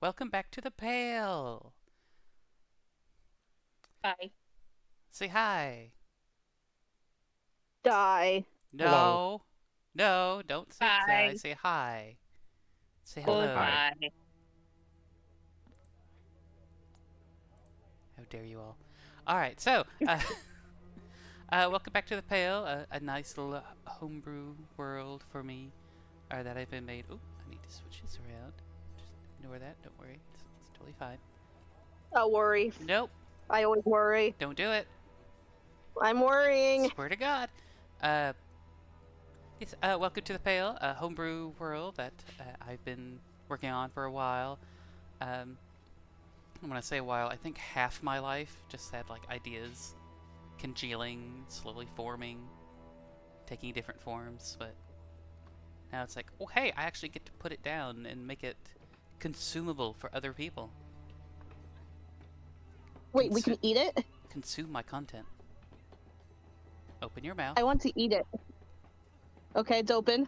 Welcome back to the Pale. Bye. Say hi. Die. Hello. No. No, don't say hi. Bye. Say hi. Say hello. Hi. Goodbye. How dare you all. Alright, welcome back to the Pale. A nice little homebrew world for me that I've been made. Oh, I need to switch this around. Just ignore that. Don't worry. It's totally fine. Don't worry. Nope. I always worry. Don't do it. I'm worrying. Swear to God. Uh, yes, welcome to the Pale, a homebrew world that I've been working on for a while. When I say a while, I think half my life just had like ideas congealing, slowly forming, taking different forms, but now it's like, oh hey, I actually get to put it down and make it consumable for other people. Wait, we can eat it? Consume my content. Open your mouth. I want to eat it. Okay, it's open.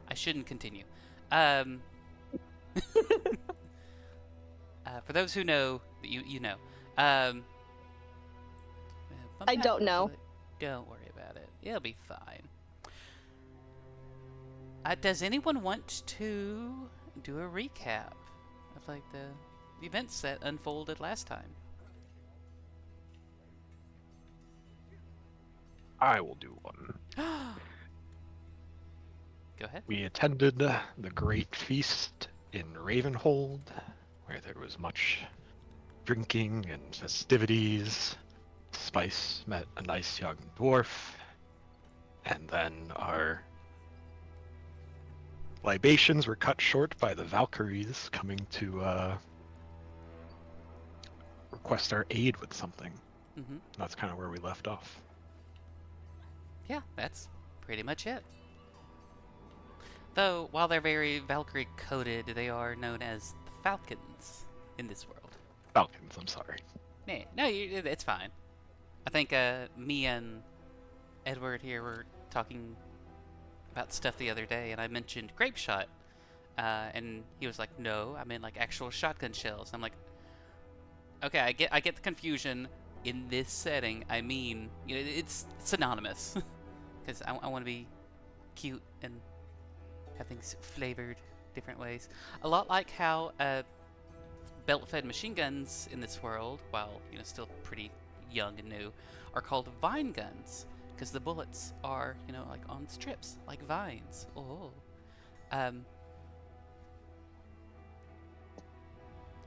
I shouldn't continue. For those who know, you know. I don't know. Don't worry about it. It'll be fine. Does anyone want to do a recap of like the events that unfolded last time? I will do one. Go ahead. We attended the Great Feast in Ravenhold, where there was much drinking and festivities. Spice met a nice young dwarf, and then our libations were cut short by the Valkyries coming to request our aid with something. Mm-hmm. That's kind of where we left off. Yeah, that's pretty much it. Though, while they're very Valkyrie-coded, they are known as the Falcons in this world. Falcons, I'm sorry. Nah, no, it's fine. I think me and Edward here were talking about stuff the other day, and I mentioned grape shot, and he was like, "No, I meant like actual shotgun shells." I'm like, "Okay, I get the confusion. In this setting, I mean, it's synonymous, because I want to be cute and have things flavored different ways. A lot like how belt-fed machine guns in this world, while still pretty young and new, are called vine guns because the bullets are like on strips, like vines. Oh,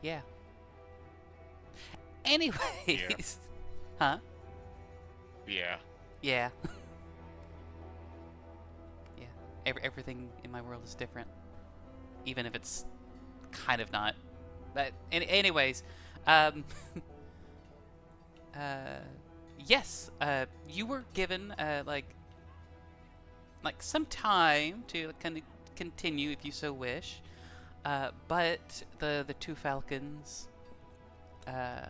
yeah. Anyways, huh? Yeah. Yeah. Yeah. Everything in my world is different, even if it's kind of not. But anyways, um, yes, you were given like some time to kind of continue if you so wish, but the two falcons, uh,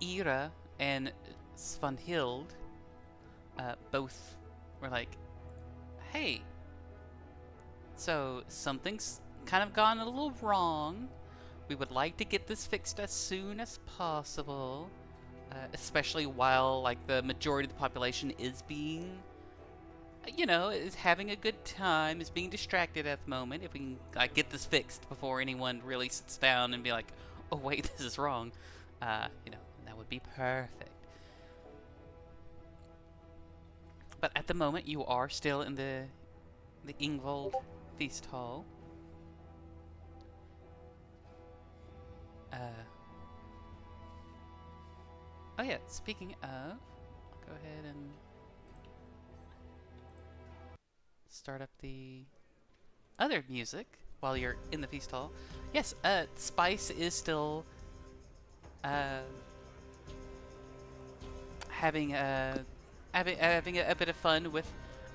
Ira and Svanhild, both were like, "Hey, so something's kind of gone a little wrong. We would like to get this fixed as soon as possible, especially while like the majority of the population is being, is having a good time, is being distracted at the moment. If we can get this fixed before anyone really sits down and be like, oh wait, this is wrong, that would be perfect. But at the moment, you are still in the Ingvold Feast Hall. Oh yeah, speaking of, I'll go ahead and start up the other music while you're in the feast hall. Yes, Spice is still uh, having a bit of fun with.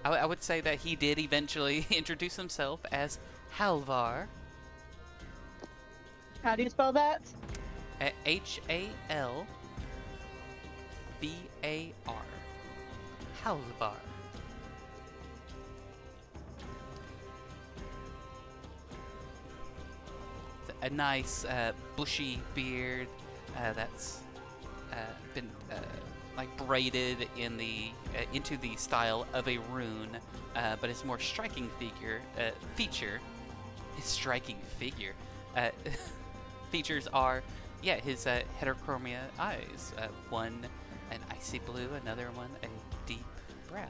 I would say that he did eventually introduce himself as Halvar. How do you spell that? Halvar. Halvar. A nice bushy beard that's been like braided in the into the style of a rune, but his more striking feature. His striking figure features are, yeah, his heterochromia eyes. One an icy blue, another one a deep brown.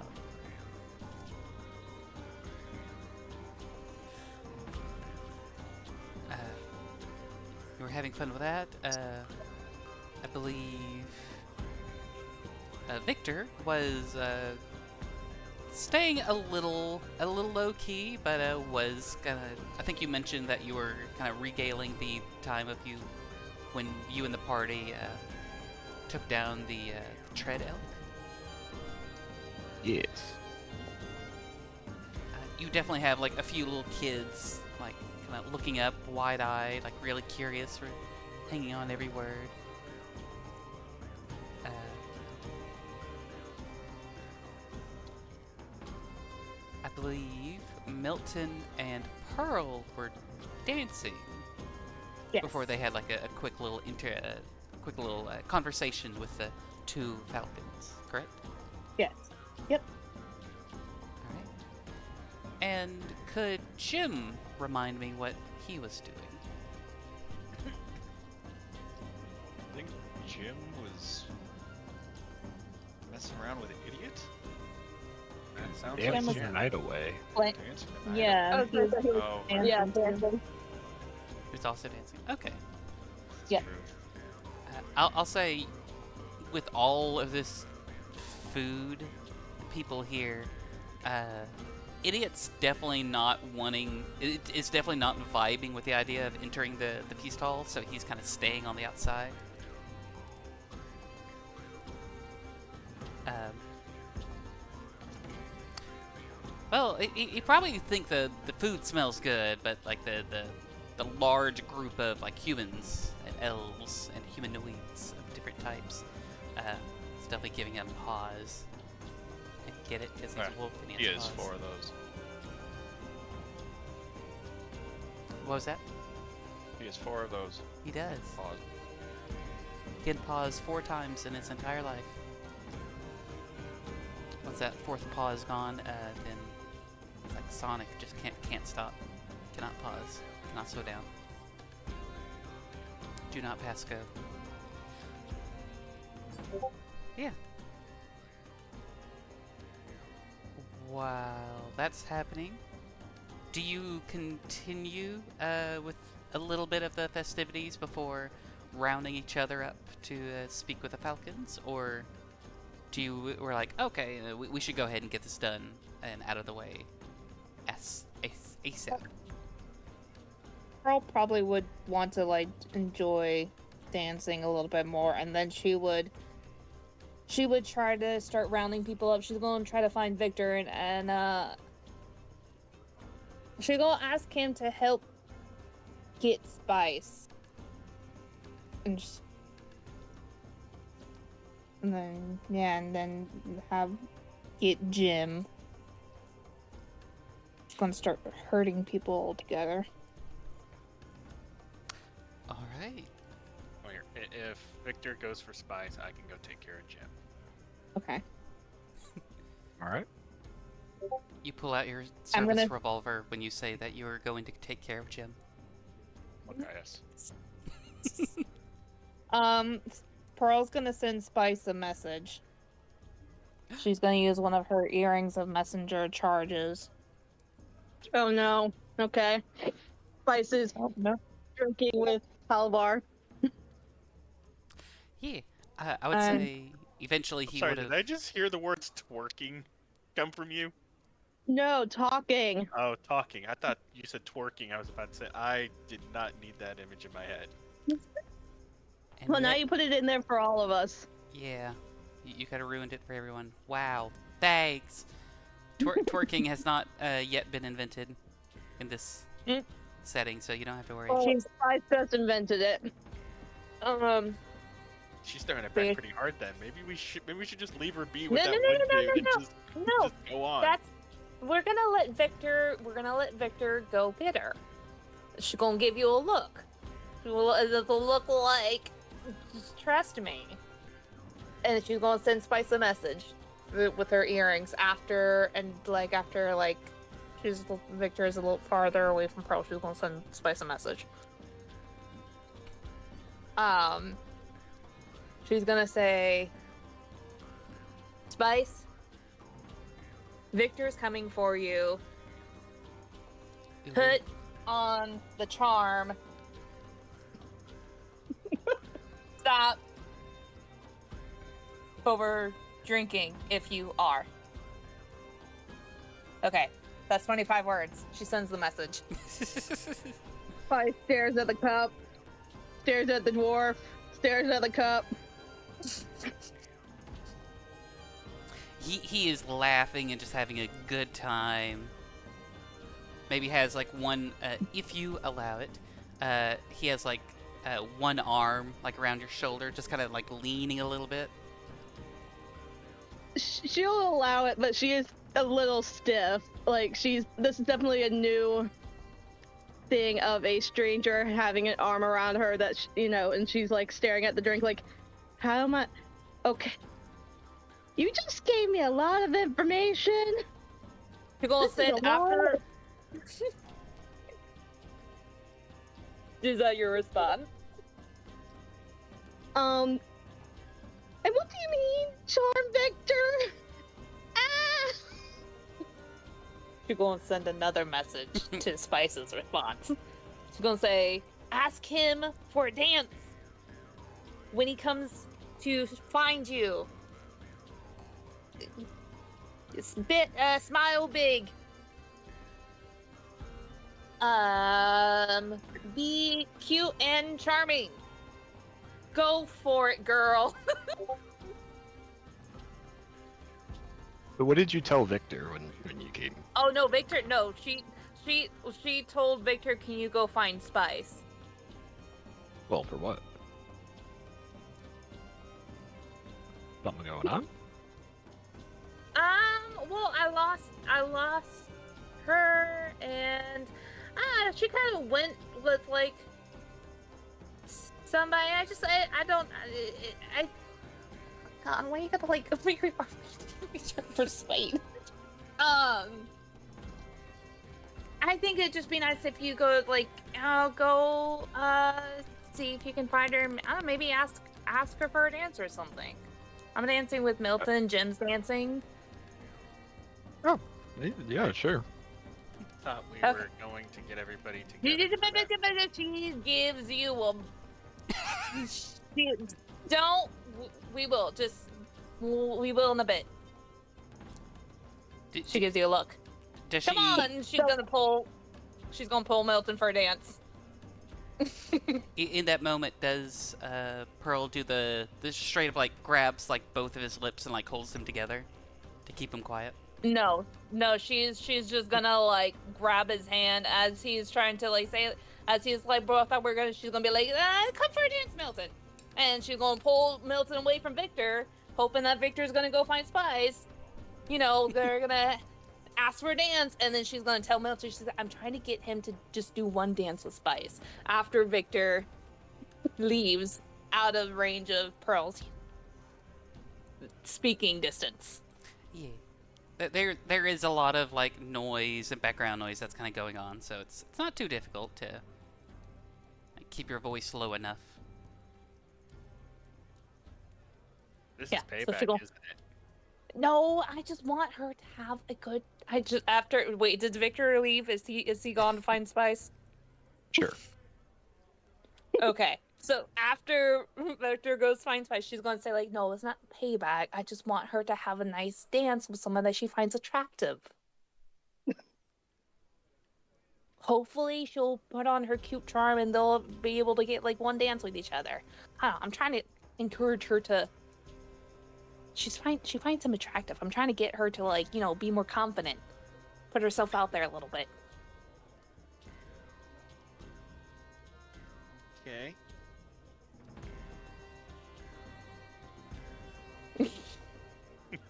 You were having fun with that. I believe Victor was staying a little low key, but was gonna. I think you mentioned that you were kind of regaling the time of you when you and the party took down the tread elk. Yes. You definitely have like a few little kids like kind of looking up wide-eyed, like really curious, or hanging on every word. I believe Milton and Pearl were dancing before they had like a quick little conversation with the two Falcons. Correct? Yes. Yep. All right. And could Jim remind me what he was doing? I think Jim was messing around with an idiot. That sounds Dancing like the Jim. night away. Dancing the night Yeah. Oh, he was Oh, dancing. Yeah, dancing. Who's also dancing? Okay. Yeah. true. I'll say, with all of this food, people here, Idiot's definitely not wanting. It's definitely not vibing with the idea of entering the feast hall, so he's kind of staying on the outside. Well, he probably think the food smells good, but like the large group of like humans and elves and humanoids of different types, it's definitely giving him pause. And get it because he's a wolf and He has has paws. 4 of those. What was that? He has 4 of those. He does. Pause. He can pause 4 times in his entire life. Once that 4th pause gone, then it's like Sonic, just can't stop, cannot pause, cannot slow down. Do not pass go. Yeah. While that's happening, do you continue with a little bit of the festivities before rounding each other up to speak with the Falcons, or we're like, okay, we should go ahead and get this done and out of the way ASAP? Pearl probably would want to like enjoy dancing a little bit more, and then she would try to start rounding people up. She's going to try to find Victor and she's going to ask him to help get Spice. And then get Jim. She's going to start hurting people all together. All right. Well, here, if Victor goes for Spice, I can go take care of Jim. Okay. All right. You pull out your I'm service gonna- revolver when you say that you are going to take care of Jim. Okay, yes. Pearl's gonna send Spice a message. She's gonna use one of her earrings of messenger charges. Oh no. Okay. Spice is Oh no. drinking with Halvar. Yeah, I would Um, say eventually I'm he sorry, would have. did I just hear the words twerking come from you? No, talking. Oh, talking. I thought you said twerking. I was about to say, I did not need that image in my head. And Well, now yet- you put it in there for all of us. Yeah, you kind of ruined it for everyone. Wow, thanks. Twerking has not yet been invented in this Mm. setting, so you don't have to worry. Oh, Spice just invented it. She's throwing it They- back pretty hard. Then maybe we should just leave her be No, with no, that no, one no, no, dude and no, just No, go on. that's we're gonna let Victor go get her. She's gonna give you a look. It'll look like, just trust me. And she's gonna send Spice a message with her earrings after Victor is a little farther away from Pearl. She's gonna send Spice a message. She's gonna say, Spice, Victor's coming for you. Put on the charm. Stop over drinking if you are. Okay, that's 25 words. She sends the message. Spice stares at the cup, stares at the dwarf, stares at the cup. He is laughing and just having a good time. Maybe has like one, if you allow it, he has like one arm like around your shoulder, just kind of like leaning a little bit. She'll allow it, but she is a little stiff. Like this is definitely a new thing of a stranger having an arm around her that and she's like staring at the drink like, how am I? Okay, you just gave me a lot of information. You're gonna This is send a lot. after. Is that your response? And what do you mean, Charm Victor? Ah! She's gonna send another message to Spice's response. She's gonna say, ask him for a dance when he comes to find you. Smile big. Be cute and charming. Go for it, girl. But what did you tell Victor when you came? Oh no, Victor. No, she told Victor, "Can you go find Spice?" Well, for what? Something going on? Well, I lost her, and she kind of went with like somebody. I don't. God, why you gotta like persuade? I think it'd just be nice if you go like, go see if you can find her. I don't know, maybe ask her for a dance or something. I'm dancing with Milton. Jim's dancing. Oh, yeah, sure. Thought we Okay. were going to get everybody She together. for that. gives you a. Don't. We will just. We will in a bit. She gives you a look. Does Come she, on, she's gonna pull Milton for a dance. in that moment, does Pearl do the straight up like grabs like both of his lips and like holds them together to keep him quiet? No, she's just gonna like grab his hand as he's trying to like say, as he's like, bro, I thought she's gonna be like, come for a dance, Milton. And she's gonna pull Milton away from Victor, hoping that Victor's gonna go find Spice. They're gonna ask for a dance, and then she's gonna tell Milton, she says, I'm trying to get him to just do one dance with Spice after Victor leaves out of range of Pearl's speaking distance. Yeah. There is a lot of like noise and background noise that's kind of going on, so it's not too difficult to like, keep your voice low enough. This Yeah, is so payback, she go- isn't it? No, I just want her to have a good. Wait, did Victor leave? Is he gone to find Spice? Sure. Okay, so after Victor goes find Spice, she's gonna say like, no, it's not payback. I just want her to have a nice dance with someone that she finds attractive. Hopefully, she'll put on her cute charm and they'll be able to get like one dance with each other. I don't know, I'm trying to encourage her to. She finds him attractive. I'm trying to get her to like, be more confident, put herself out there a little bit. Okay.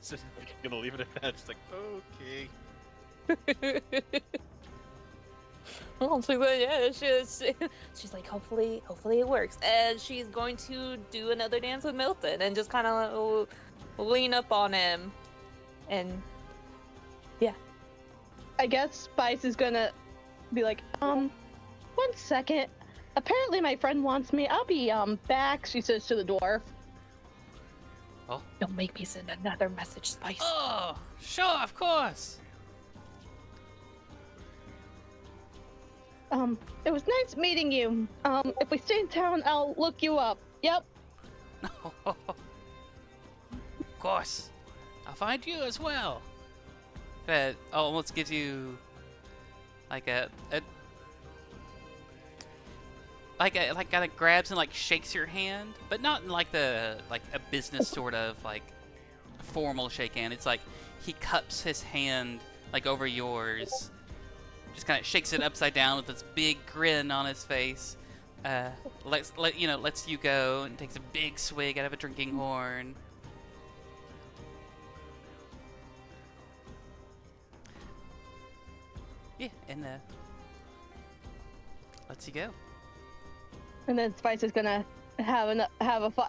So you're gonna leave it at that? It's like, okay. Well, she's like, yeah, she's like, hopefully it works. And she's going to do another dance with Milton and just kind of lean up on him. And yeah. I guess Spice is gonna be like, 1 second. Apparently my friend wants me. I'll be back, she says to the dwarf. Don't make me send another message, Spice. Oh, sure, of course. It was nice meeting you. If we stay in town, I'll look you up. Yep. Of course. I'll find you as well. That almost gives you like kind of grabs and like shakes your hand, but not in like a business sort of like formal shake hand. It's like he cups his hand like over yours, just kind of shakes it upside down with this big grin on his face. Lets you go and takes a big swig out of a drinking horn. Yeah, and lets you go. And then Spice is gonna have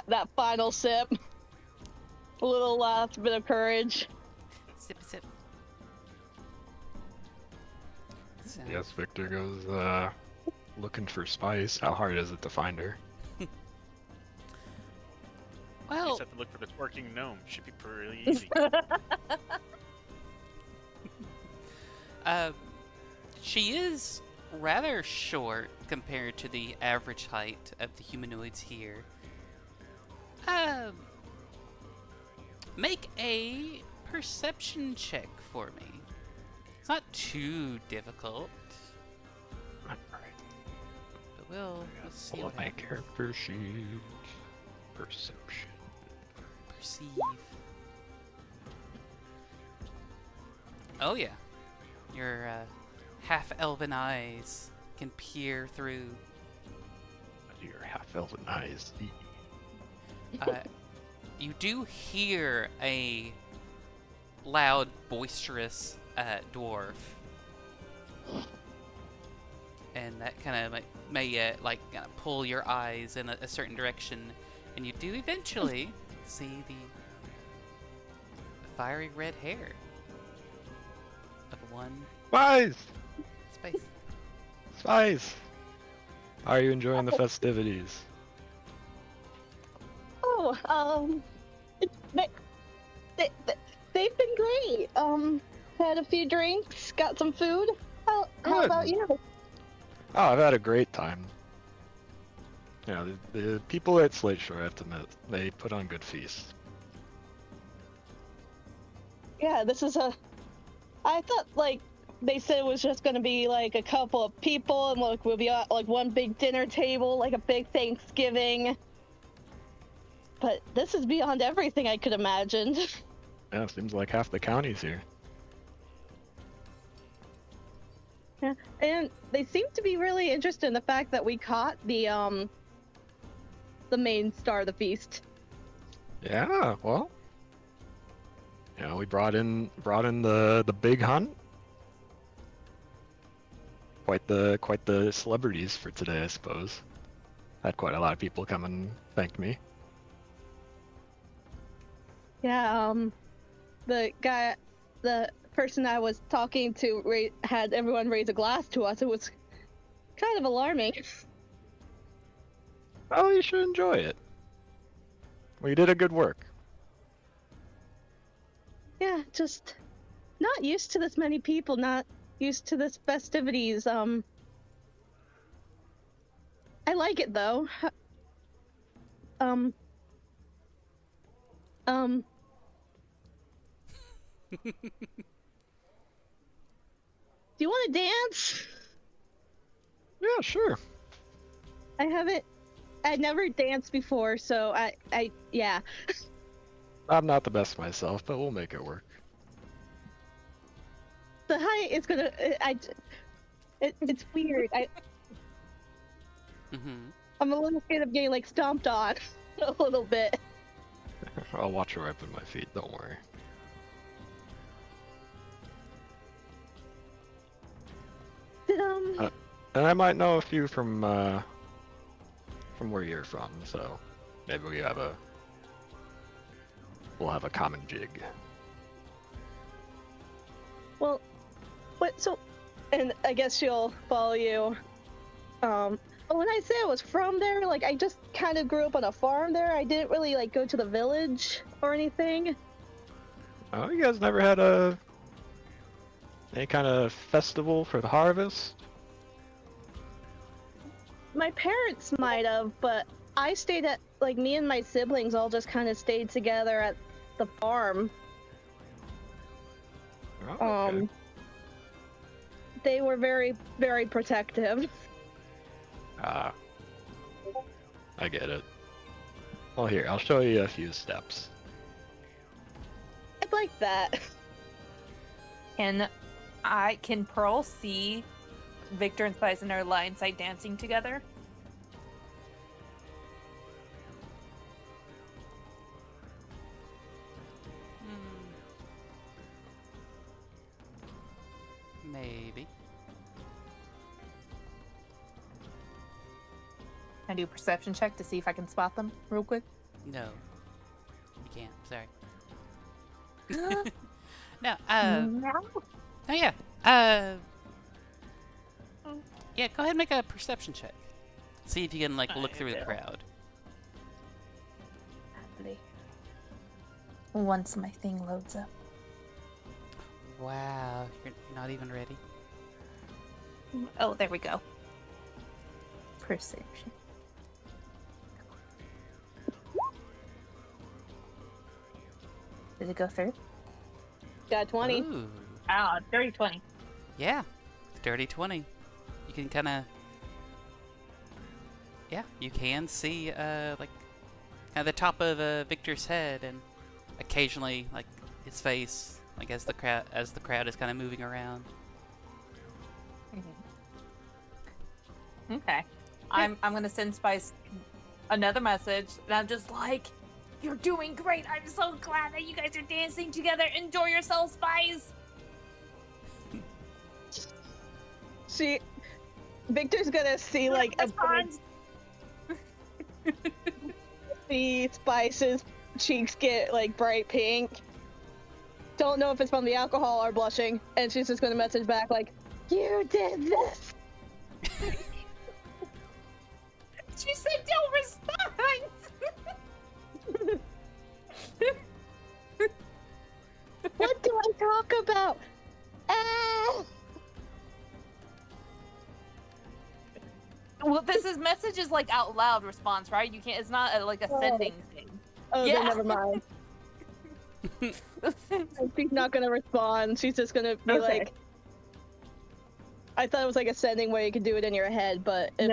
that final sip. A little last bit of courage. Sip, sip. So, Yes, Victor goes looking for Spice. How hard is it to find her? You well, just have to look for the twerking gnome. Should be pretty easy. she is rather short compared to the average height of the humanoids here. Make a perception check for me. It's not too difficult, Alright. but we'll see Pull what up my happens. character sheet. Perception. Perceive. Oh yeah, your half-elven eyes can peer through. Your half-elven eyes. You do hear a loud, boisterous dwarf, and that kind of may kind of pull your eyes in a certain direction, and you do eventually see the fiery red hair of one Spice! space. Spice! How are you enjoying the festivities? Oh, they've been great. Had a few drinks, got some food. How Good. about you? Oh, I've had a great time. Yeah, the people at Slate Shore, I have to admit, they put on good feasts. Yeah, I thought like they said it was just gonna be like a couple of people and like we'll be at like one big dinner table, like a big Thanksgiving. But this is beyond everything I could imagine. Yeah, seems like half the county's here. Yeah, and they seem to be really interested in the fact that we caught the main star of the feast. Yeah, well, we brought in the big hunt. Quite the celebrities for today, I suppose. Had quite a lot of people come and thank me. Yeah, the person I was talking to had everyone raise a glass to us. It was kind of alarming. Oh, you should enjoy it. We did a good work. Yeah, just not used to this many people, not used to this festivities. I like it though. Do you want to dance? Yeah, sure. I never danced before, so yeah. I'm not the best myself, but we'll make it work. The height is gonna, it's weird. I'm a little scared of getting like stomped on a little bit. I'll watch where I put my feet, don't worry. And I might know a few from where you're from, so maybe we'll have a common jig. Well, what? So, and I guess she'll follow you. But when I say I was from there, like I just kind of grew up on a farm there. I didn't really like go to the village or anything. Oh, you guys never had any kind of festival for the harvest? My parents might have, but I stayed at like me and my siblings all just kind of stayed together at the farm. Oh, okay. They were very, very protective. I get it. Well, here, I'll show you a few steps. I'd like that. Can Pearl see Victor and Spice and their line sight dancing together? Maybe. Can I do a perception check to see if I can spot them real quick? No. You can't. Sorry. No. No. Oh yeah. Yeah. Go ahead and make a perception check. See if you can like look through the crowd. Once my thing loads up. Wow. You're not even ready. Oh, there we go. Perception. Did it go through? Got 20. Ooh. Ah, dirty 20. Yeah. Dirty 20. You can kind of. Yeah, you can see like kind of the top of Victor's head and occasionally like his face, like as the crowd is kind of moving around. Okay. I'm gonna send Spice another message, and I'm just like, "You're doing great. I'm so glad that you guys are dancing together. Enjoy yourself, Spice." Victor's gonna see like response. see Spice's cheeks get like bright pink. Don't know if it's from the alcohol or blushing, and she's just gonna message back like, "You did this." She said, "Don't respond." What do I talk about? Ah! Well, this is messages like out loud response, right? You can't. It's not like a sending thing. Oh, Yeah. then never mind. She's not gonna respond. She's just gonna be Okay. like, I thought it was like a sending where you could do it in your head, but if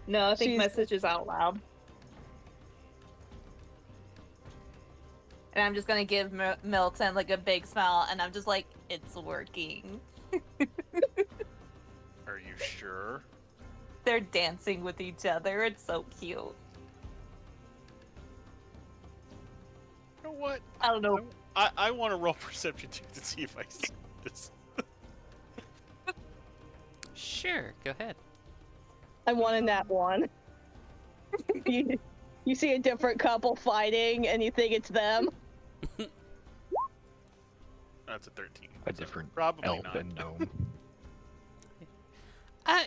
No, I think she's- messages out loud. And I'm just gonna give Milton like a big smile, and I'm just like, "It's working." Are you sure? They're dancing with each other. It's so cute. You know what? I don't know. I want to roll perception check to see if I see this. Sure, go ahead. I won in that one. You see a different couple fighting, and you think it's them. That's a 13. A so different probably elf not. and gnome.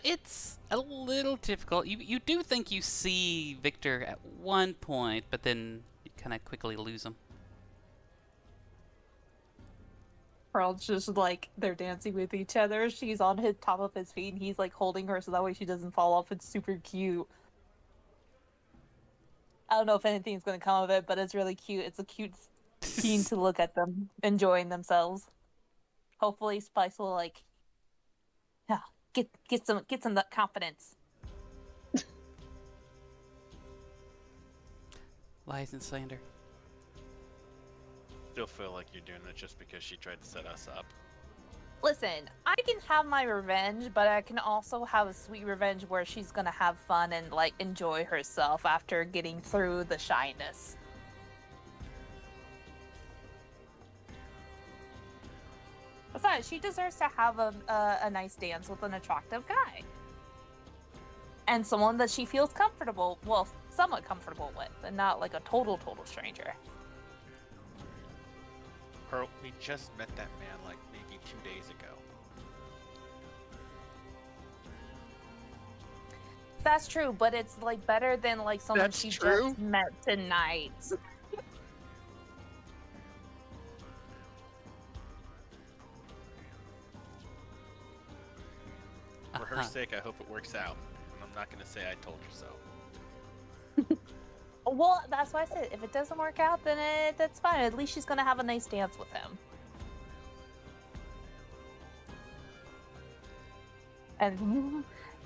It's a little difficult. You do think you see Victor at one point, but then you kind of quickly lose him. Pearl's just like, they're dancing with each other. She's on his top of his feet, and he's like holding her so that way she doesn't fall off. It's super cute. I don't know if anything's gonna come of it, but it's really cute. It's a cute scene to look at them enjoying themselves. Hopefully, Spice will like, yeah, get some that confidence. Lies and slander. Still feel like you're doing that just because she tried to set us up. Listen, I can have my revenge, but I can also have a sweet revenge where she's gonna have fun and like enjoy herself after getting through the shyness. Besides, she deserves to have a nice dance with an attractive guy. And someone that she feels comfortable, well, somewhat comfortable with, and not like a total stranger. Pearl, we just met that man like maybe 2 days ago. That's true, but it's like better than like someone That's she true? just met tonight. For her Uh-huh. sake, I hope it works out. And I'm not gonna say I told you so. Well, that's why I said if it doesn't work out, then that's fine. At least she's gonna have a nice dance with him.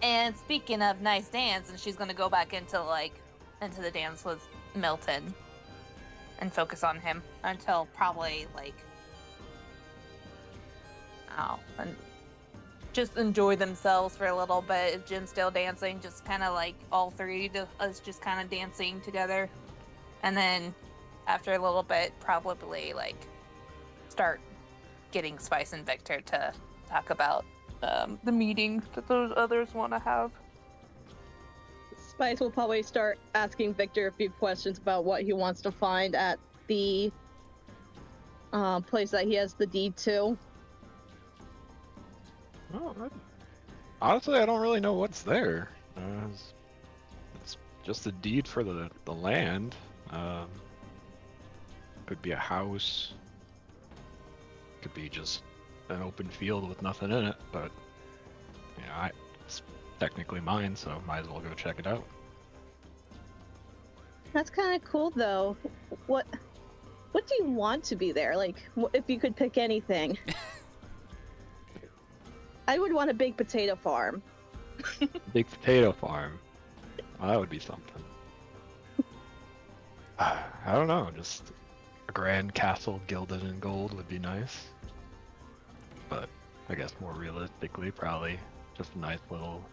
And speaking of nice dance, and she's gonna go back into the dance with Milton and focus on him until probably and just enjoy themselves for a little bit. If Jim's still dancing, just kind of like all three of us just kind of dancing together, and then after a little bit, probably start getting Spice and Victor to talk about the meeting that those others want to have. Spice will probably start asking Victor a few questions about what he wants to find at the place that he has the deed to. Well, honestly, I don't really know what's there. It's just a deed for the land. Could be a house. Could be just an open field with nothing in it. But it's technically mine, so might as well go check it out. That's kind of cool, though. What do you want to be there? Like, if you could pick anything. I would want a big potato farm. Big potato farm. Well, that would be something. I don't know. Just a grand castle gilded in gold would be nice. But I guess more realistically, probably just a nice little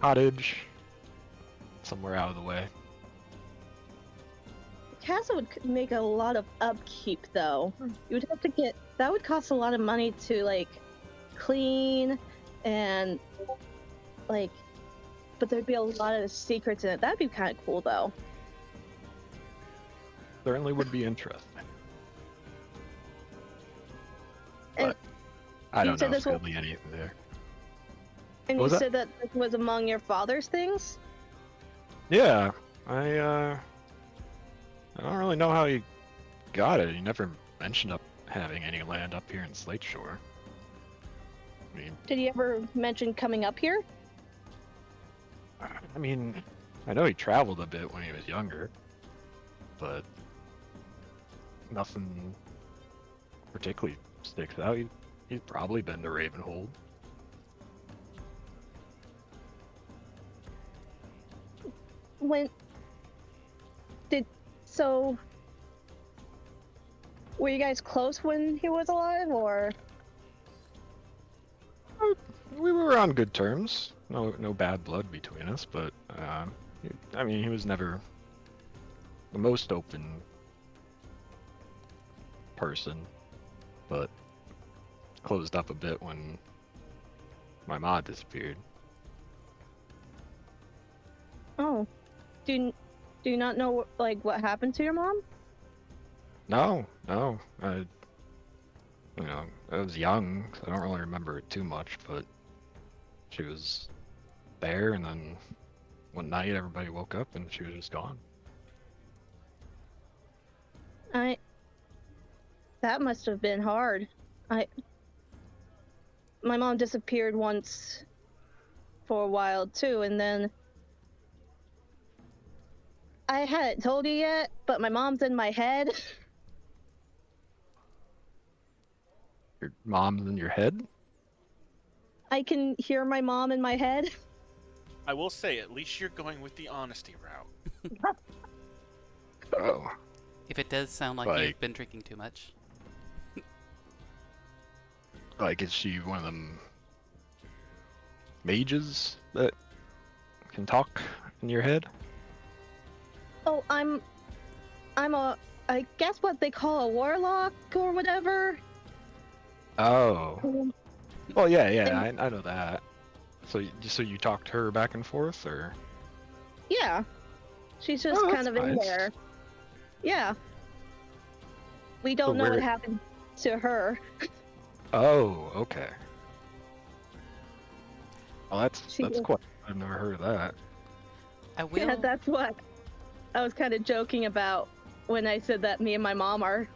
cottage somewhere out of the way. Castle would make a lot of upkeep, though. You would have to that would cost a lot of money to clean and but there'd be a lot of secrets in it. That'd be kind of cool, though. Certainly would be interesting. And But I you don't said know if this there'll will- be anything there. And What you was said that this was among your father's things? Yeah, I don't really know how he got it. He never mentioned having any land up here in Slate Shore. I Did he ever mention coming up here? mean, I know he traveled a bit when he was younger, but nothing particularly sticks out. He's probably been to Ravenhold. So were you guys close when he was alive, or? We were on good terms. No bad blood between us, but he was never the most open person, but closed up a bit when my mom disappeared. Oh, do you not know what happened to your mom? No. I was young, so I don't really remember it too much, but she was there, and then one night everybody woke up and she was just gone. That must have been hard. My mom disappeared once for a while too, and then I hadn't told you yet, but my mom's in my head. Your mom's in your head? I can hear my mom in my head. I will say, at least you're going with the honesty route. Oh. If it does sound like Like- you've been drinking too much. Is she one of them mages that can talk in your head? Oh, I guess what they call a warlock or whatever. Oh. Well, yeah, I know that. So you talked to her back and forth, or? Yeah, she's just Oh, kind that's of in nice. there. Yeah. We So don't know what where- happened to her. Oh, okay. Well, that's She- quite. I've never heard of that. I will. Yeah, that's what I was kind of joking about when I said that me and my mom are,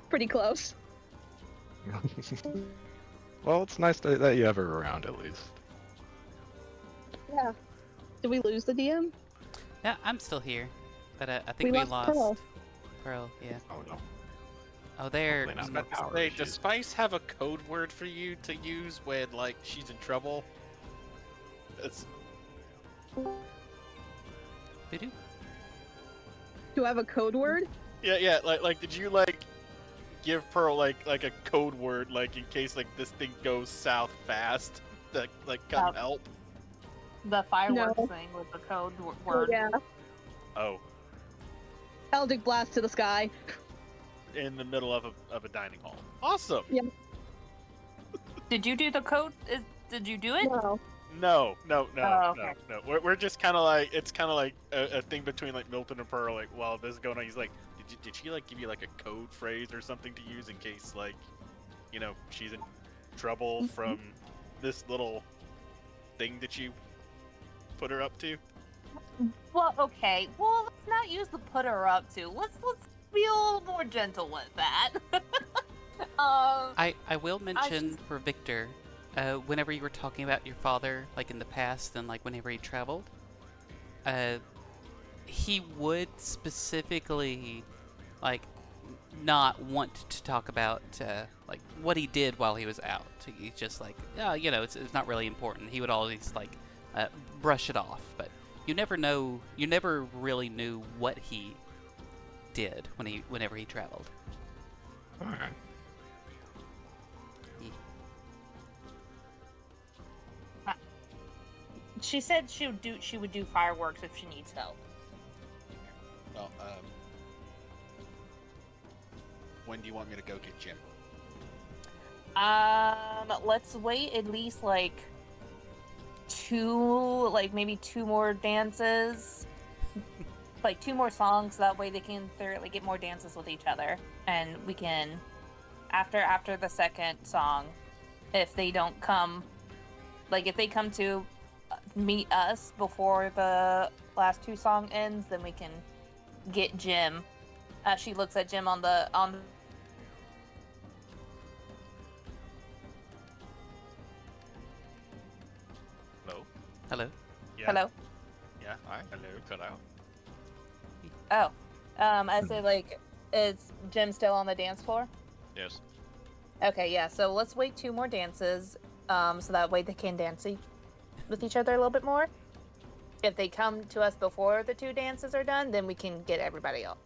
pretty close. Well, it's nice that you have her around at least. Yeah. Did we lose the DM? Yeah, I'm still here, but I think We we lost lost Pearl. Pearl. Yeah. Oh no. Oh, there. Hopefully I was not. about to Power say, issues. does Spice have a code word for you to use when like she's in trouble? It's Voodoo? Do I have a code word? yeah. Like did you like give Pearl like a code word like in case like this thing goes south fast that like come help? The fireworks No. thing with the code Oh, word. yeah. Oh, Eldritch blast to the sky. in the middle of a dining hall. Awesome. Did you do the code? Did you do it? No. No. Oh, okay. No. We're just kind of like it's kind of like a thing between like Milton and Pearl. Like while this is going on, he's like, did she like give you like a code phrase or something to use in case like, she's in trouble from this little thing that you put her up to? Well, okay. Well, let's not use the put her up to. Let's be a little more gentle with that. I will mention for Victor, whenever you were talking about your father, like in the past and like whenever he traveled, he would specifically like not want to talk about like what he did while he was out. He's just like, it's not really important. He would always like brush it off, but you never really knew what he did whenever he traveled. All right. She said she would do fireworks if she needs help. Well, when do you want me to go get Jim? Let's wait at least like maybe two more dances, like two more songs. That way they can thoroughly get more dances with each other, and we can, after the second song, if they don't come, like if they come to meet us before the last two song ends, then we can get Jim. She looks at Jim on the Hello. Hello. Yeah. hello. Yeah. All right. Hello. Cut out. Oh, I say like, is Jim still on the dance floor? Yes. Okay, yeah. So let's wait two more dances, so that way they can dance with each other a little bit more. If they come to us before the two dances are done, then we can get everybody up.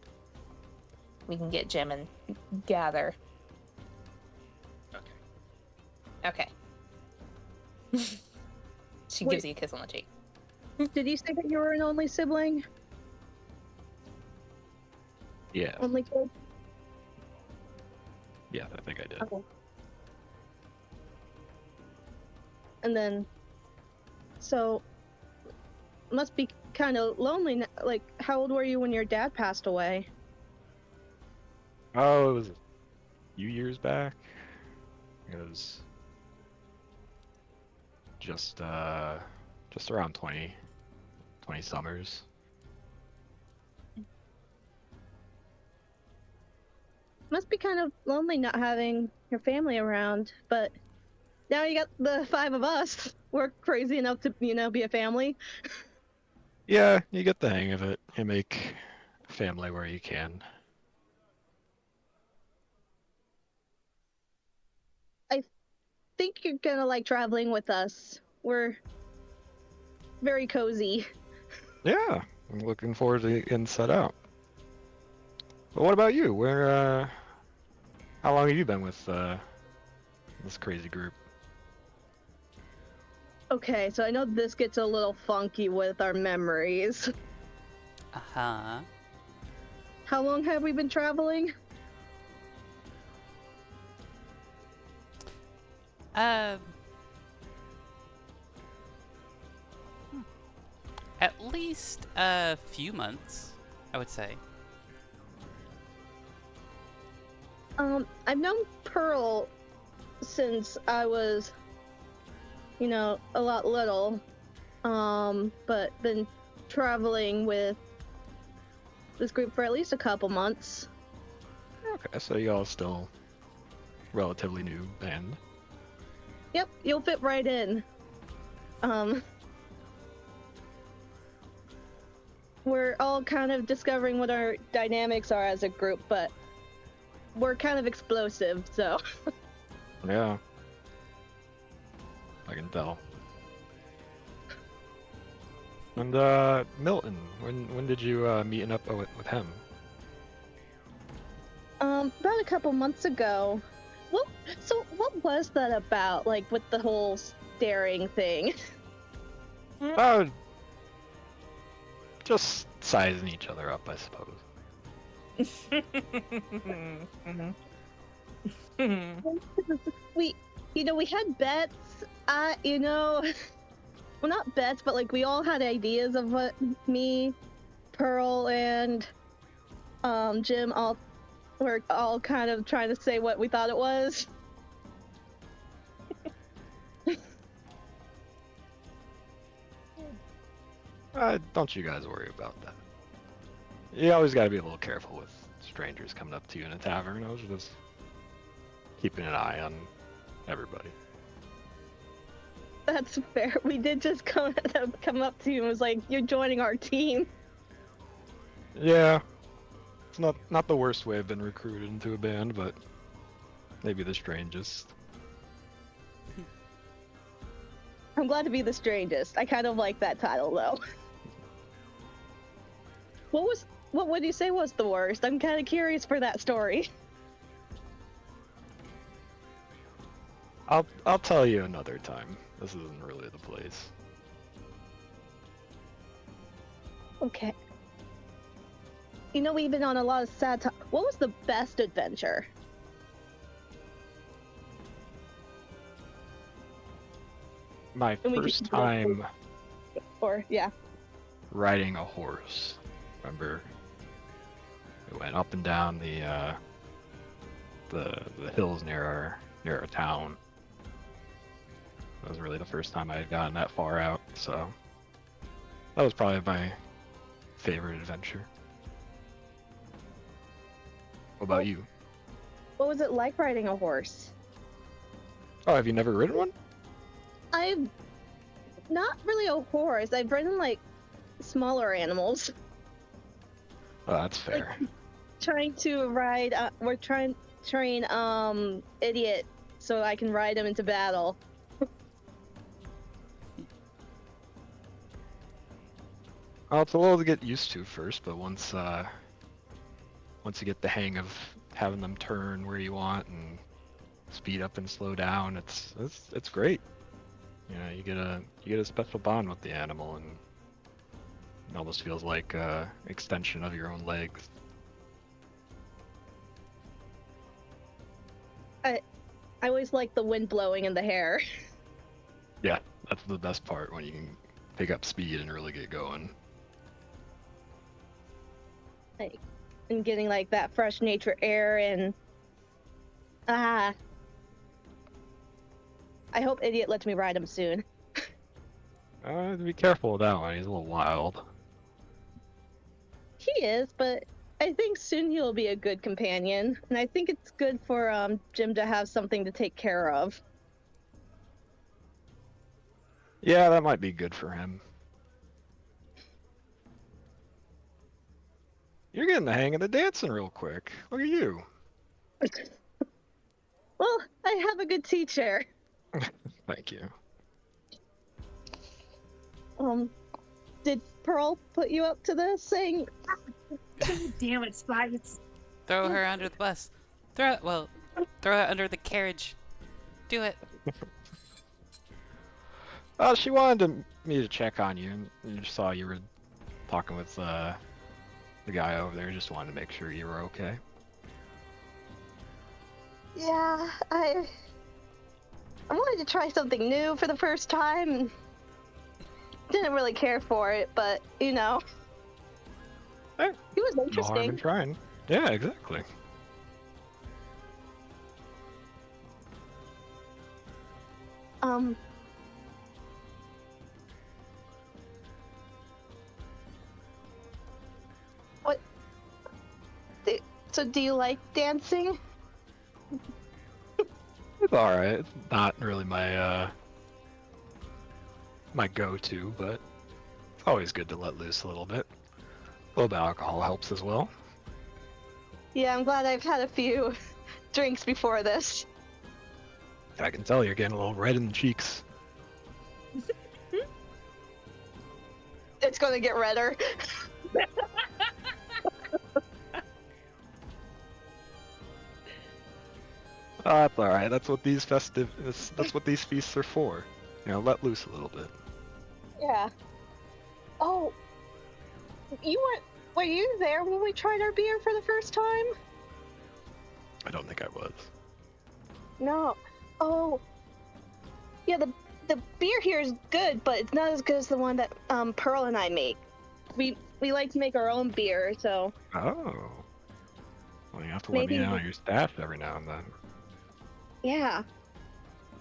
We can get Jim and gather. Okay. Okay. She gives you a kiss on the cheek. Did you say that you were an only sibling? Yeah. Only kid? Yeah, I think I did. Okay. And then, so, must be kind of lonely. Like, how old were you when your dad passed away? Oh, it was a few years back. It was just around 20 summers. Must be kind of lonely not having your family around, but now you got the five of us. We're crazy enough to, be a family. Yeah, you get the hang of it. You make family where you can. Think you're gonna like traveling with us. We're very cozy. Yeah, I'm looking forward to getting set out. But what about you? How long have you been with this crazy group? Okay, so I know this gets a little funky with our memories. Uh-huh. How long have we been traveling? Um, at least a few months, I would say. I've known Pearl since I was, a lot little. But been traveling with this group for at least a couple months. Okay, so y'all still relatively new band. Yep, you'll fit right in. We're all kind of discovering what our dynamics are as a group, but we're kind of explosive, so. Yeah. I can tell. And Milton, when did you meeting up with him? About a couple months ago. What was that about, like, with the whole staring thing? Oh, just sizing each other up, I suppose. We had bets, well, not bets, but, like, we all had ideas of what me, Pearl, and, Jim were all kind of trying to say what we thought it was. Don't you guys worry about that. You always gotta be a little careful with strangers coming up to you in a tavern. I was just keeping an eye on everybody. That's fair. We did just come up to you and was like, "You're joining our team." Yeah. It's not the worst way I've been recruited into a band, but maybe the strangest. I'm glad to be the strangest. I kind of like that title, though. What would you say was the worst? I'm kind of curious for that story. I'll tell you another time. This isn't really the place. Okay. We've been on a lot of sad times. What was the best adventure? My And we first just- time Yeah. riding a horse. Remember, we went up and down the hills near our town. That was really the first time I had gotten that far out, so that was probably my favorite adventure. What about you? What was it like riding a horse? Oh, have you never ridden one? I'm not really a horse. I've ridden, like, smaller animals. Oh, that's fair. Trying to ride, we're trying to train, Idiot so I can ride him into battle. Well, it's a little to get used to first, but once you get the hang of having them turn where you want and speed up and slow down, it's great. You get a special bond with the animal, and it almost feels like a extension of your own legs. I always like the wind blowing in the hair. Yeah, that's the best part, when you can pick up speed and really get going. And getting, like, that fresh nature air and I hope Idiot lets me ride him soon. Be careful with that one. He's a little wild. He is, but I think soon he'll be a good companion, and I think it's good for Jim to have something to take care of. Yeah, that might be good for him. You're getting the hang of the dancing real quick. Look at you. Well, I have a good teacher. Thank you. Did Pearl put you up to this, saying, Damn it, Spikes. Throw her under the bus. Throw her under the carriage. Do it. She wanted me to check on you, and you just saw you were talking with the guy over there. Just wanted to make sure you were okay. yeah, I wanted to try something new for the first time. Didn't really care for it, but you know, Eh, it was No harm in interesting. trying. Yeah, exactly. Um, what? So, do you like dancing? It's alright. It's not really my go-to, but it's always good to let loose a little bit. A little bit of alcohol helps as well. Yeah, I'm glad I've had a few drinks before this. I can tell you're getting a little red in the cheeks. It's gonna get redder. Oh, that's alright. That's what these that's what these feasts are for. You know, let loose a little bit. Yeah. Oh, were you there when we tried our beer for the first time? I don't think I was. No. Oh. Yeah, the beer here is good, but it's not as good as the one that Pearl and I make. We like to make our own beer, so Oh. Well, you have to let me Maybe- know your staff every now and then. yeah.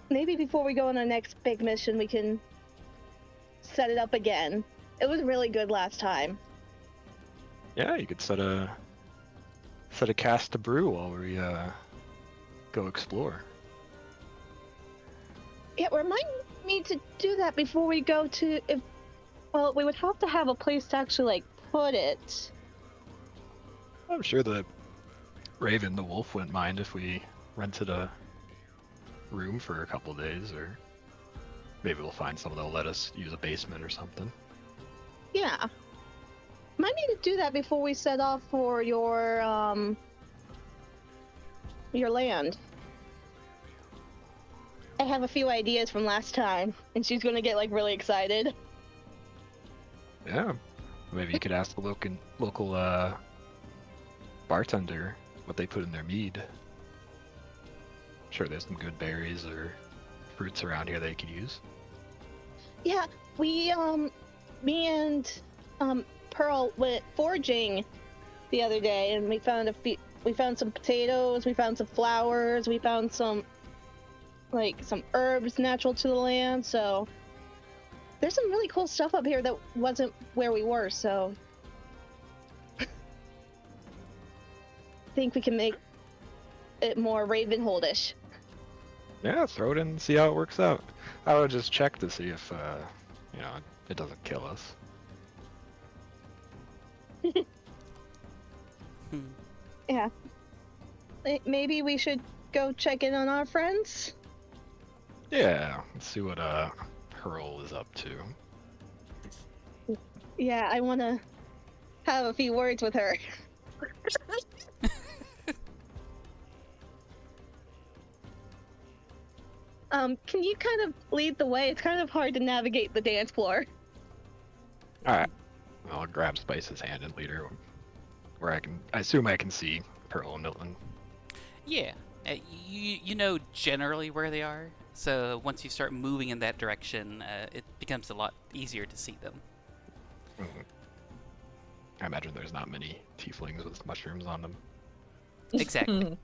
Maybe before we go on our next big mission, we can set it up again. It was really good last time. Yeah, you could set a cast to brew while we go explore. Yeah, remind me to do that before we go to. Well, we would have to have a place to actually like put it. I'm sure that Raven the wolf wouldn't mind if we rented a room for a couple days, or maybe we'll find someone that'll let us use a basement or something. Yeah. Might need to do that before we set off for your land. I have a few ideas from last time, and she's gonna get like really excited. Yeah, maybe you could ask the local bartender what they put in their mead. Sure, there's some good berries or fruits around here they could use. Yeah, we me and Pearl went foraging the other day, and we found we found some potatoes, we found some flowers, we found some herbs natural to the land. So there's some really cool stuff up here that wasn't where we were. So I think we can make it more Ravenholdish. Yeah, throw it in and see how it works out. I would just check to see if it doesn't kill us. Yeah. Maybe we should go check in on our friends. Yeah, let's see what Pearl is up to. Yeah, I want to have a few words with her. Can you kind of lead the way? It's kind of hard to navigate the dance floor. Alright. I'll grab Spice's hand and lead her where I assume I can see Pearl and Milton. Yeah, you know generally where they are. So once you start moving in that direction, it becomes a lot easier to see them. I imagine there's not many tieflings with mushrooms on them. Exactly.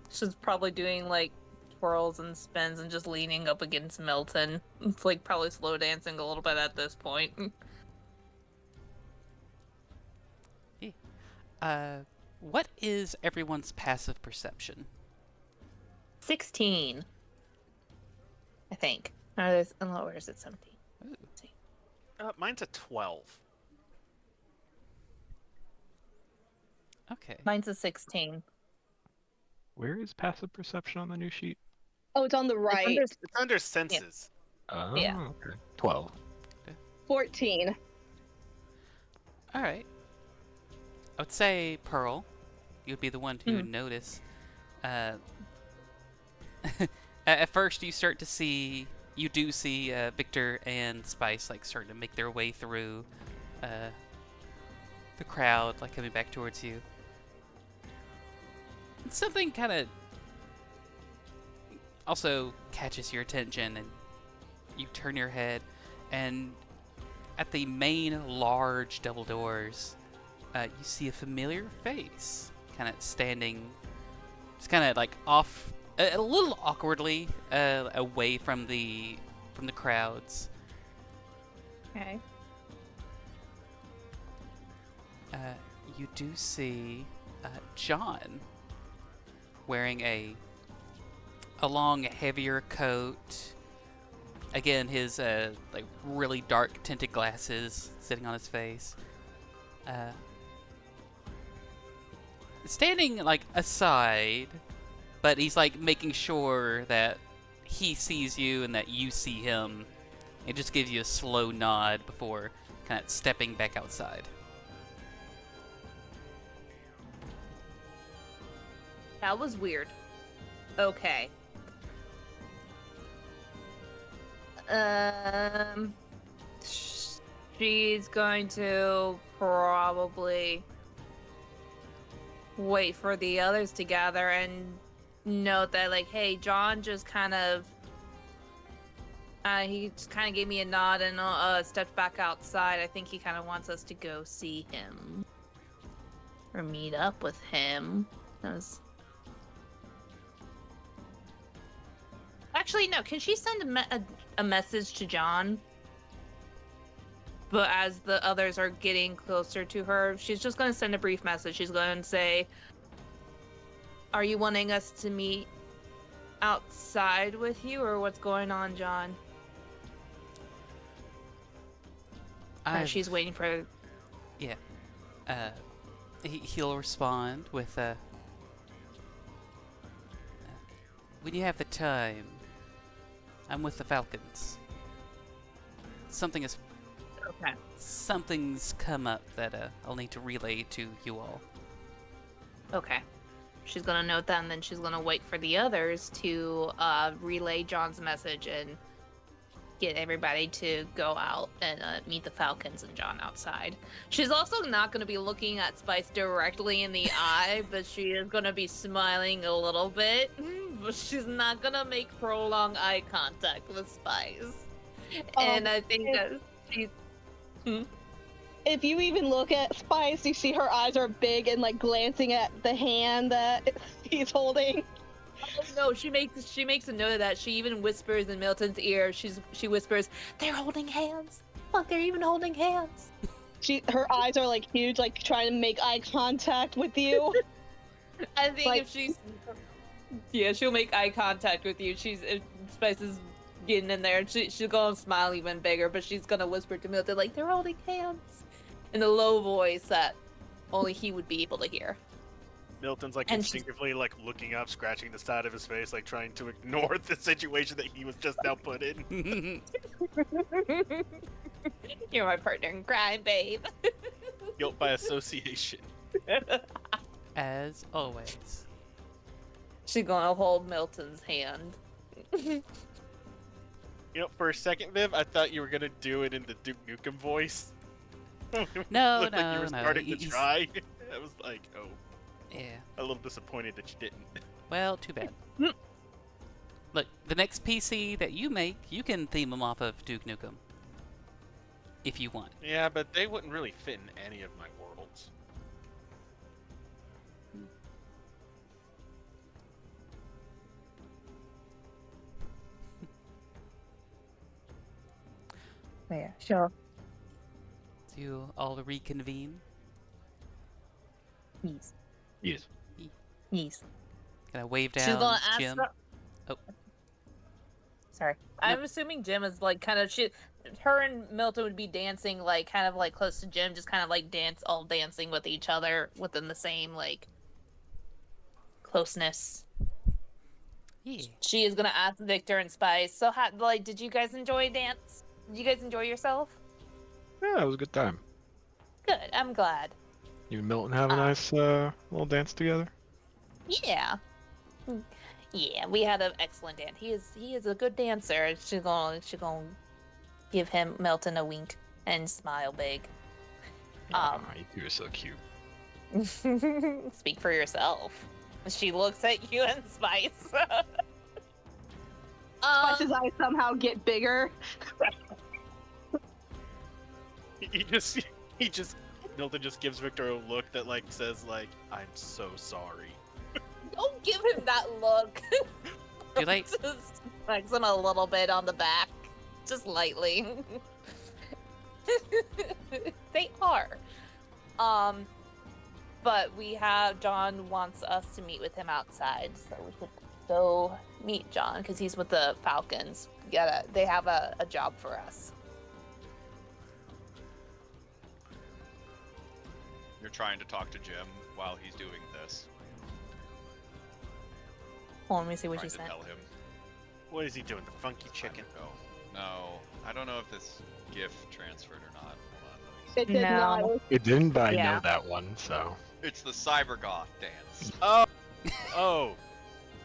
She's probably doing like twirls and spins and just leaning up against Milton. It's like probably slow dancing a little bit at this point. What is everyone's passive perception? 16. I think. Where is it? 17. Ooh. Let's see. Mine's a 12. Okay. Mine's a 16. Where is passive perception on the new sheet? Oh, it's on the right. It's under senses. Oh, Yeah. okay. 12. 14. All right. I would say Pearl. You would be the one to notice. At first, you do see Victor and Spice like starting to make their way through the crowd, like coming back towards you. Something kind of also catches your attention, and you turn your head, and at the main large double doors, you see a familiar face, kind of standing, just kind of like off, a little awkwardly, away from the crowds. Okay. You do see John wearing a long, heavier coat. Again, his like really dark tinted glasses sitting on his face. Standing like aside, but he's like making sure that he sees you and that you see him. It just gives you a slow nod before kind of stepping back outside. That was weird. Okay. She's going to probably wait for the others to gather and note that, like, hey, John just kind of he just kind of gave me a nod and stepped back outside. I think he kind of wants us to go see him or meet up with him. Actually, no. Can she send a message to John? But as the others are getting closer to her, she's just going to send a brief message. She's going to say, "Are you wanting us to meet outside with you, or what's going on, John?" She's waiting for... Yeah. He'll respond with, when you have the time, I'm with the Falcons. Something's come up that I'll need to relay to you all. Okay. She's gonna note that, and then she's gonna wait for the others to relay John's message and get everybody to go out and meet the Falcons and John outside. She's also not gonna be looking at Spice directly in the eye, but she is gonna be smiling a little bit. But she's not gonna make prolonged eye contact with Spice. And I think that she's... If you even look at Spice, you see her eyes are big and like glancing at the hand that he's holding. Oh, no, she makes a note of that. She even whispers in Milton's ear. She whispers, "They're holding hands. Look, they're even holding hands." Her eyes are like huge, like trying to make eye contact with you. I think like, if she's... Yeah, she'll make eye contact with you. If Spice is getting in there, she'll go and smile even bigger, but she's gonna whisper to Milton, like, "They're holding hands," in a low voice that only he would be able to hear. Milton's like And instinctively like looking up, scratching the side of his face, like trying to ignore the situation that he was just now put in. You're my partner in crime, babe. Guilt by association. As always. She's gonna hold Milton's hand. You know, for a second, Viv, I thought you were gonna do it in the Duke Nukem voice. No, Looked like you were no. starting to try. I was like, oh, Yeah. a little disappointed that you didn't. Well, too bad. Look, the next PC that you make, you can theme them off of Duke Nukem. If you want. Yeah, but they wouldn't really fit in any of my worlds. Yeah, sure. So you all reconvene. Yes. Yes. Yes. Can I wave down She's gonna ask Jim? Oh. Sorry. I'm assuming Jim is like kind of her and Milton would be dancing like kind of like close to Jim, just kind of like dancing with each other within the same like closeness. Yeah. She is gonna ask Victor and Spice. So, did you guys enjoy dance? Did you guys enjoy yourself? Yeah, it was a good time. Good. I'm glad. You and Milton have a nice little dance together. Yeah. Yeah, we had an excellent dance. He is a good dancer. She's gonna give Milton a wink and smile big. You two are so cute. Speak for yourself. She looks at you and Spice. Much as I somehow get bigger. he just Milton just gives Victor a look that like says like, I'm so sorry. Don't give him that look. Too late. Just flex him a little bit on the back. Just lightly. They are. But John wants us to meet with him outside, so we should go meet John because he's with the Falcons. They have a job for us. You're trying to talk to Jim while he's doing this. Hold on, let me see what Trying she to said. tell him. What is he doing? The funky chicken? No, I don't know if this GIF transferred or not. Hold on, let me It did No. not. It didn't, but I Yeah. know that one, so. see. It's the Cybergoth dance. Oh,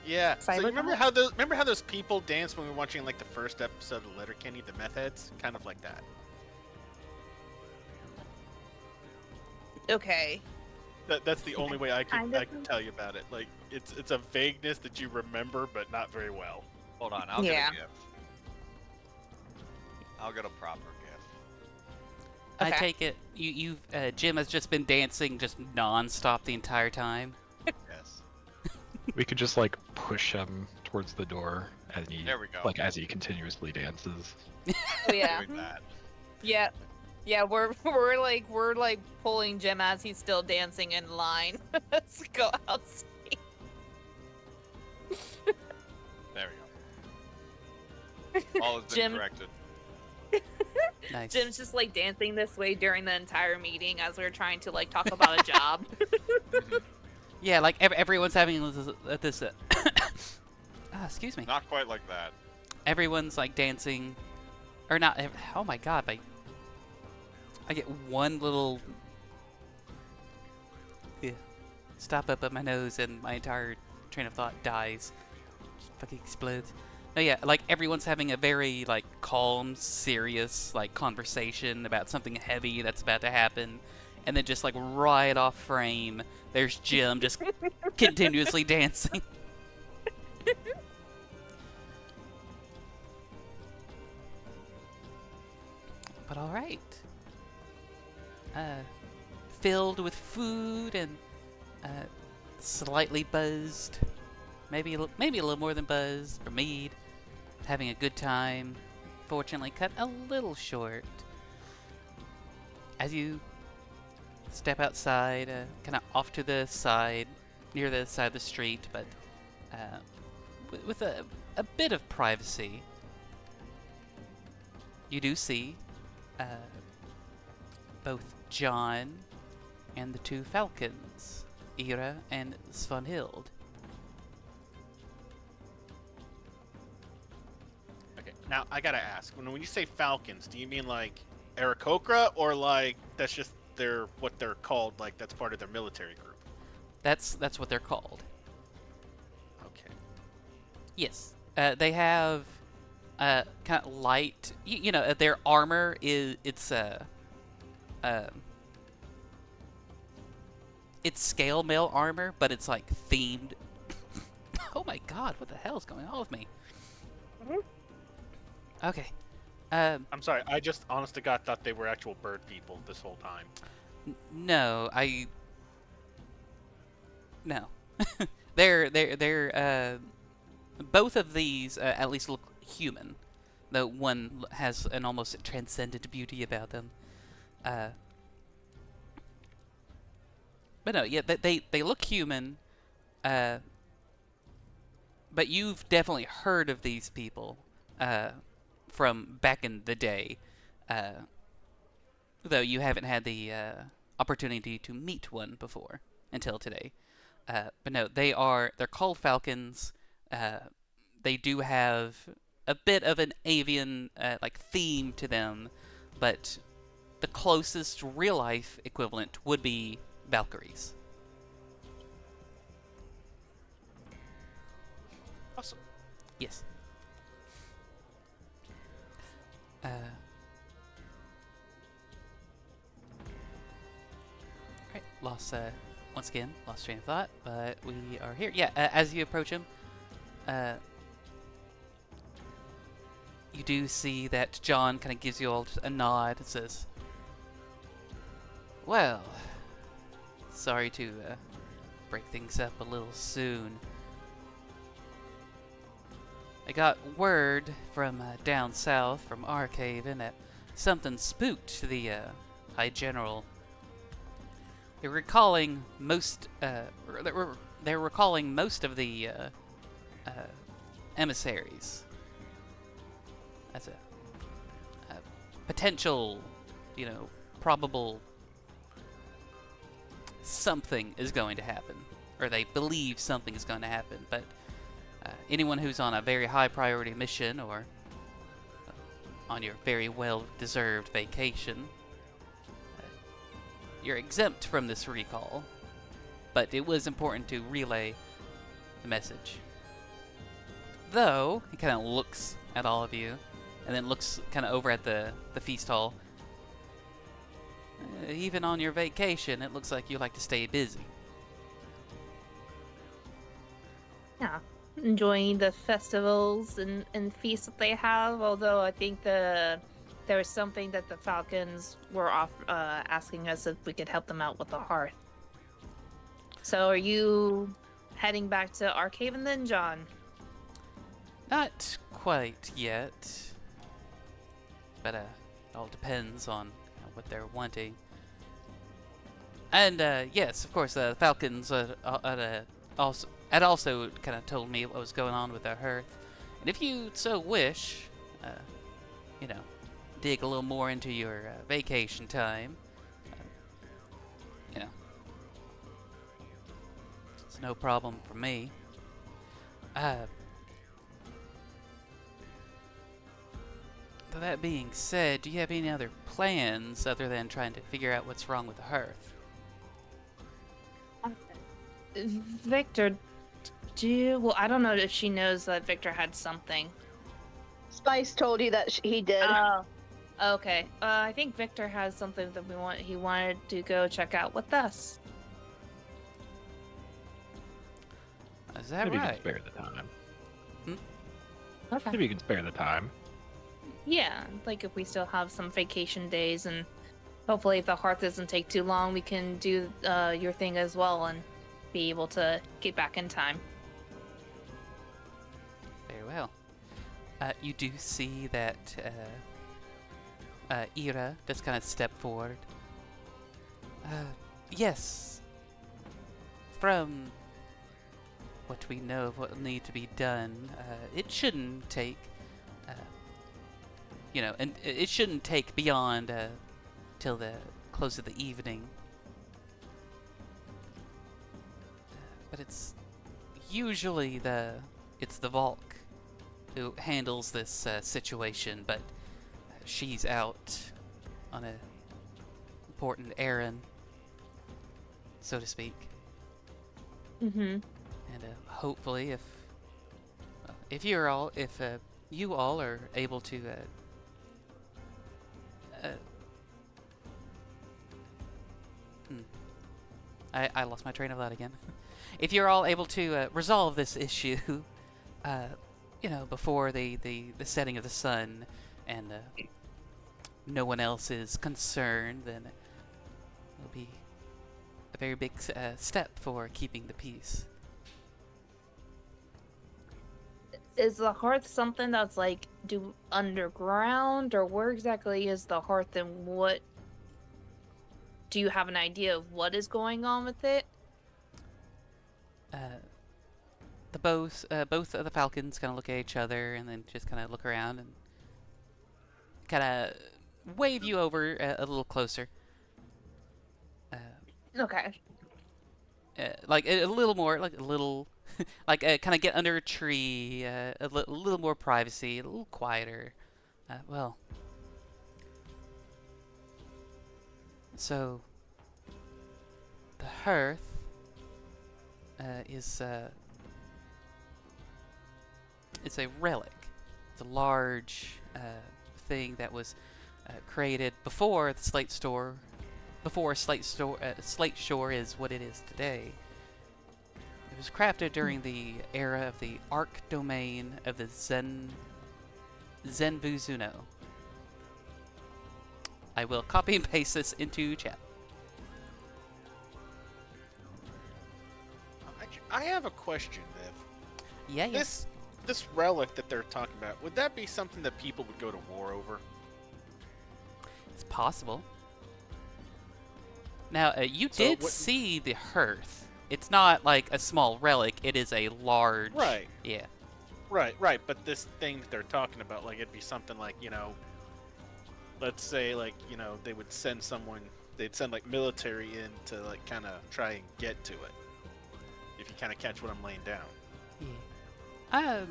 yeah. So you Cyberpunk? remember how those people danced when we were watching like the first episode of Letterkenny, the meth heads, kind of like that. Okay. That's the only way I Kind can of. tell you about it. Like it's a vagueness that you remember, but not very well. Hold on, I'll Yeah. get a GIF. I'll get a proper GIF. I Okay. take it Jim has just been dancing just non-stop the entire time. Yes. We could just like push him towards the door as he There we go. like as he continuously dances. Oh, yeah. Doing that. Yeah. Yeah, we're like pulling Jim as he's still dancing in line. Let's go outside. There we go. All has been Jim- corrected. Nice. Jim's just like dancing this way during the entire meeting as we're trying to like talk about a job. Yeah, like everyone's having this excuse me. Not quite like that. Everyone's like dancing, or not. Oh my god, I get one little stop up at my nose and my entire train of thought dies. Just fucking explodes. No, yeah, like everyone's having a very like calm, serious like conversation about something heavy that's about to happen, and then just like right off frame, there's Jim just continuously dancing. But all right. Filled with food and slightly buzzed, maybe a little more than buzzed, or mead, having a good time. Fortunately, cut a little short. As you step outside, kind of off to the side, near the side of the street, but with a bit of privacy, you do see both John and the two Falcons, Ira and Svanhild. Okay, now I gotta ask. When you say Falcons, do you mean like Aarakocra, or like that's just what they're called? Like that's part of their military group? That's what they're called. Okay. Yes, they have kind of light. You know, their armor it's scale mail armor, but it's like themed. Oh my god, what the hell is going on with me? Okay. I'm sorry. I just, honest to God, thought they were actual bird people this whole time. No, no. they're both of these at least look human, though one has an almost transcendent beauty about them. But no, yeah, they look human. But you've definitely heard of these people from back in the day, though you haven't had the opportunity to meet one before until today. But no, they're called Falcons. They do have a bit of an avian like theme to them, but the closest real life equivalent would be Valkyries. Awesome. Yes. Alright, once again, lost train of thought, but we are here. Yeah, as you approach him, you do see that John kind of gives you all a nod and says, "Well, sorry to break things up a little soon. I got word from down south, from Arkhaven, that something spooked the High General. They're recalling most. They're recalling most of the emissaries. That's a potential, probable something is going to happen, or they believe something is going to happen. But anyone who's on a very high priority mission or on your very well-deserved vacation, you're exempt from this recall. But it was important to relay the message." Though, he kind of looks at all of you, and then looks kind of over at the feast hall. "Even on your vacation, it looks like you like to stay busy." Yeah, enjoying the festivals and feasts that they have. Although I think there was something that the Falcons were asking us if we could help them out with the Hearth. So are you heading back to Arkhaven then, John? Not quite yet, but it all depends on what they're wanting. And yes, of course, the Falcons had also kind of told me what was going on with their Hearth. And if you so wish, dig a little more into your vacation time, it's no problem for me. That being said, do you have any other plans other than trying to figure out what's wrong with the Hearth? Victor, well, I don't know if she knows that Victor had something. Spice told you that he did. Oh, okay. I think Victor has something that he wanted to go check out with us. Is that Maybe right? you can spare the time. Okay. Maybe you can spare the time. Yeah, like if we still have some vacation days, and hopefully if the Hearth doesn't take too long, we can do your thing as well and be able to get back in time. Very well. You do see that Ira does kind of step forward. Yes. From what we know of what will need to be done, it shouldn't take, and it shouldn't take beyond till the close of the evening. But it's usually it's the Valk who handles this situation, but she's out on an important errand, so to speak. Mm-hmm. And hopefully, if you all are able to, I lost my train of thought again. If you're all able to resolve this issue, before the setting of the sun, and no one else is concerned, then it'll be a very big step for keeping the peace. Is the Hearth something that's like underground, or where exactly is the Hearth, and what do you have an idea of what is going on with it? Both of the Falcons kind of look at each other and then just kind of look around and kind of wave you over a little closer. Okay. Like a little more, like a little, like kind of get under a tree, a little more privacy, a little quieter. So the Hearth is it's a relic. It's a large thing that was created before the Slate Store, before Slate Shore is what it is today. It was crafted during the era of the Ark domain of the Zenbuzuno. I will copy and paste this into chat. I have a question, Viv. Yeah. This relic that they're talking about, would that be something that people would go to war over? It's possible. Now, you So did what- see the Hearth. It's not like a small relic. It is a large... Right. Yeah. Right. But this thing that they're talking about, like, it'd be something like, let's say, like, they would send someone, they'd send, like, military in to, like, kind of try and get to it. If you kind of catch what I'm laying down. Yeah.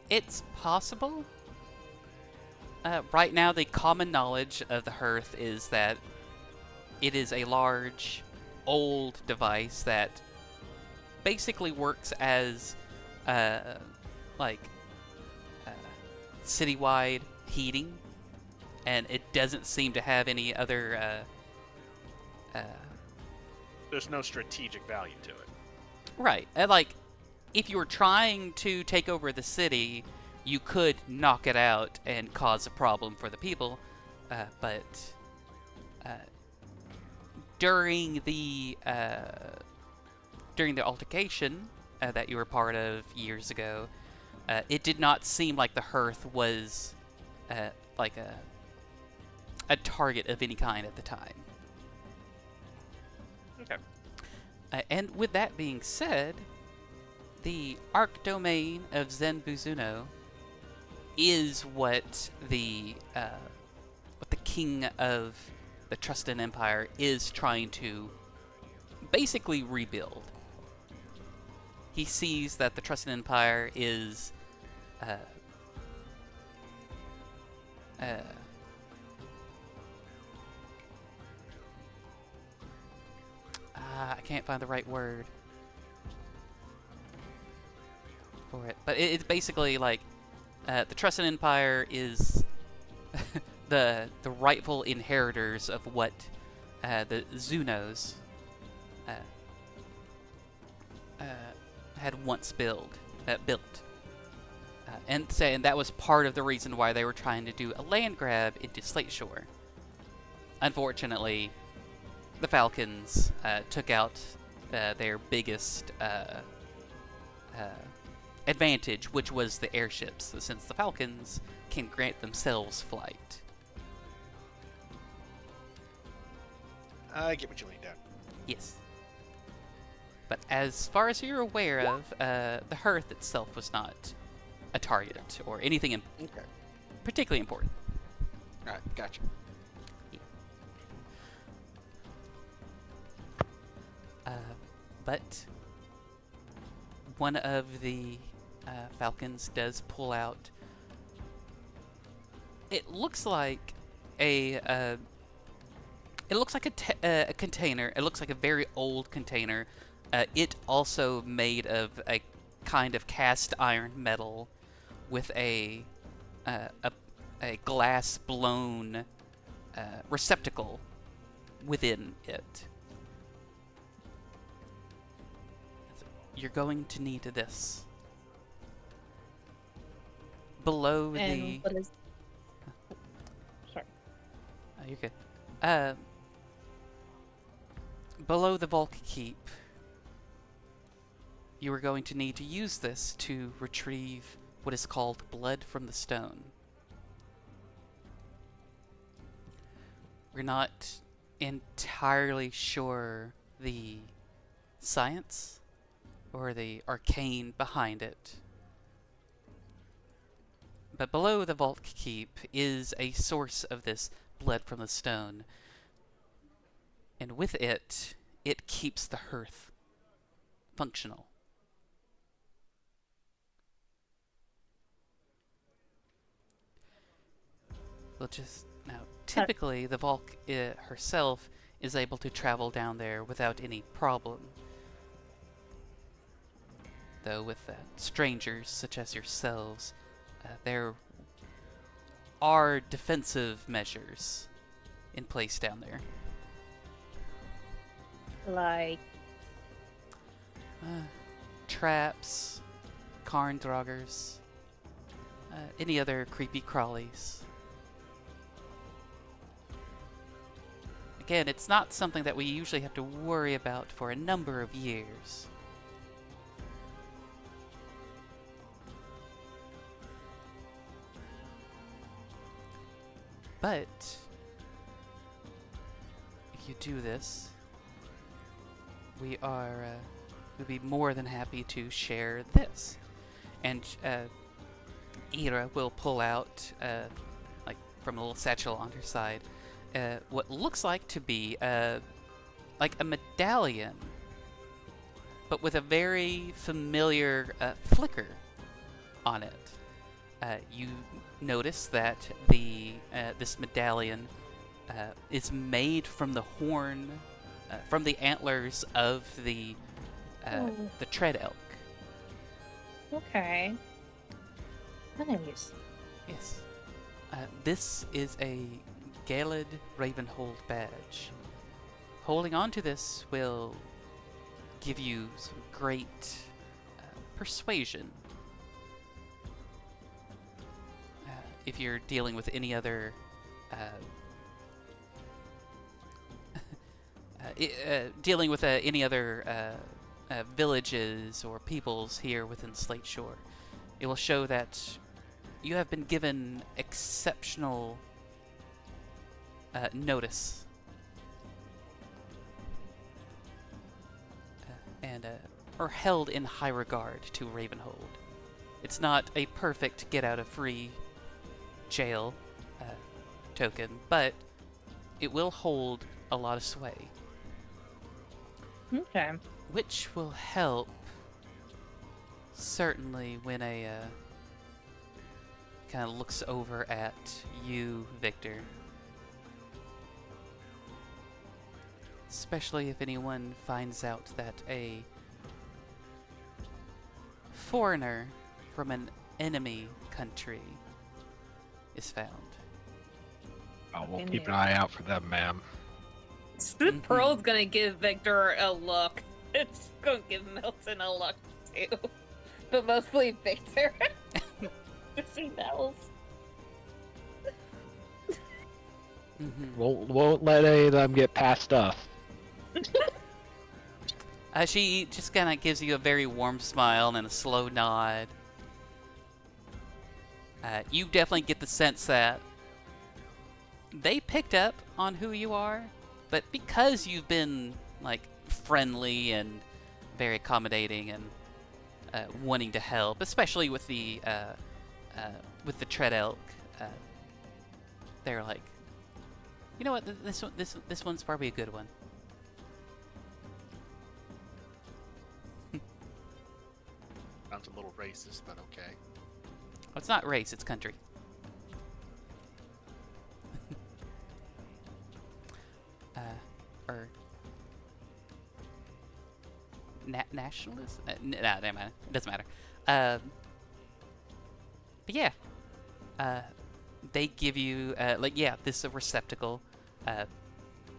It's possible. Right now, the common knowledge of the Hearth is that it is a large, old device that basically works as, citywide heating, and it doesn't seem to have any other, There's no strategic value to it. Right. And, like, if you were trying to take over the city, you could knock it out and cause a problem for the people, but during the altercation that you were part of years ago, it did not seem like the Hearth was like a target of any kind at the time. Okay. And with that being said, the Arc Domain of Zenbuzuno is what the king of the Trustin Empire is trying to basically rebuild. He sees that the Trustin Empire is I can't find the right word for it, but it's basically like the Trustin Empire is the rightful inheritors of what the Zunos had once built, and that was part of the reason why they were trying to do a land grab into Slateshore. Unfortunately, the Falcons took out their biggest advantage, which was the airships, since the Falcons can grant themselves flight. I get what you laid down. Yes. But as far as you're aware of, the Hearth itself was not a target or anything Okay. particularly important. Alright, gotcha. But one of the Falcons does pull out. It looks like a container. It looks like a very old container. It also made of a kind of cast iron metal with a glass blown receptacle within it. You're going to need this. Below And what is? Sorry. Oh, you're good. Below the Valk Keep, you are going to need to use this to retrieve what is called blood from the stone. We're not entirely sure the science or the arcane behind it. But below the Valk Keep is a source of this blood from the stone. And with it, it keeps the Hearth functional. We'll just... Now, typically, the Valk herself is able to travel down there without any problem. Though with strangers such as yourselves, there are defensive measures in place down there. Like, Traps, Karndragers, any other creepy crawlies. Again, it's not something that we usually have to worry about for a number of years. But if you do this, we'd be more than happy to share this. And Ira will pull out, like from a little satchel on her side, what looks like to be like a medallion, but with a very familiar flicker on it. You notice that this medallion is made from the horn, from the antlers of the tread elk. Okay. Nice. Yes. This is a Galed Ravenhold badge. Holding on to this will give you some great persuasion. If you're dealing with any other villages or peoples here within Slate Shore, it will show that you have been given exceptional notice and are held in high regard to Ravenhold. It's not a perfect get-out-of-free jail token, but it will hold a lot of sway. Okay. Which will help, certainly, when a kind of looks over at you, Victor. Especially if anyone finds out that a foreigner from an enemy country is found. Oh, we'll keep an eye out for them, ma'am. Pearl's gonna give Victor a look. It's gonna give Milton a look too. But mostly Victor. She knows. Won't let any of them get past us. She just kind of gives you a very warm smile and a slow nod. You definitely get the sense that they picked up on who you are, but because you've been like friendly and very accommodating and wanting to help, especially with the tread elk, they're like, you know what, this one's probably a good one. Sounds a little racist, but okay. Well, it's not race, it's country. Or nationalist? Nah, never mind. It doesn't matter. But yeah, they give you this is a receptacle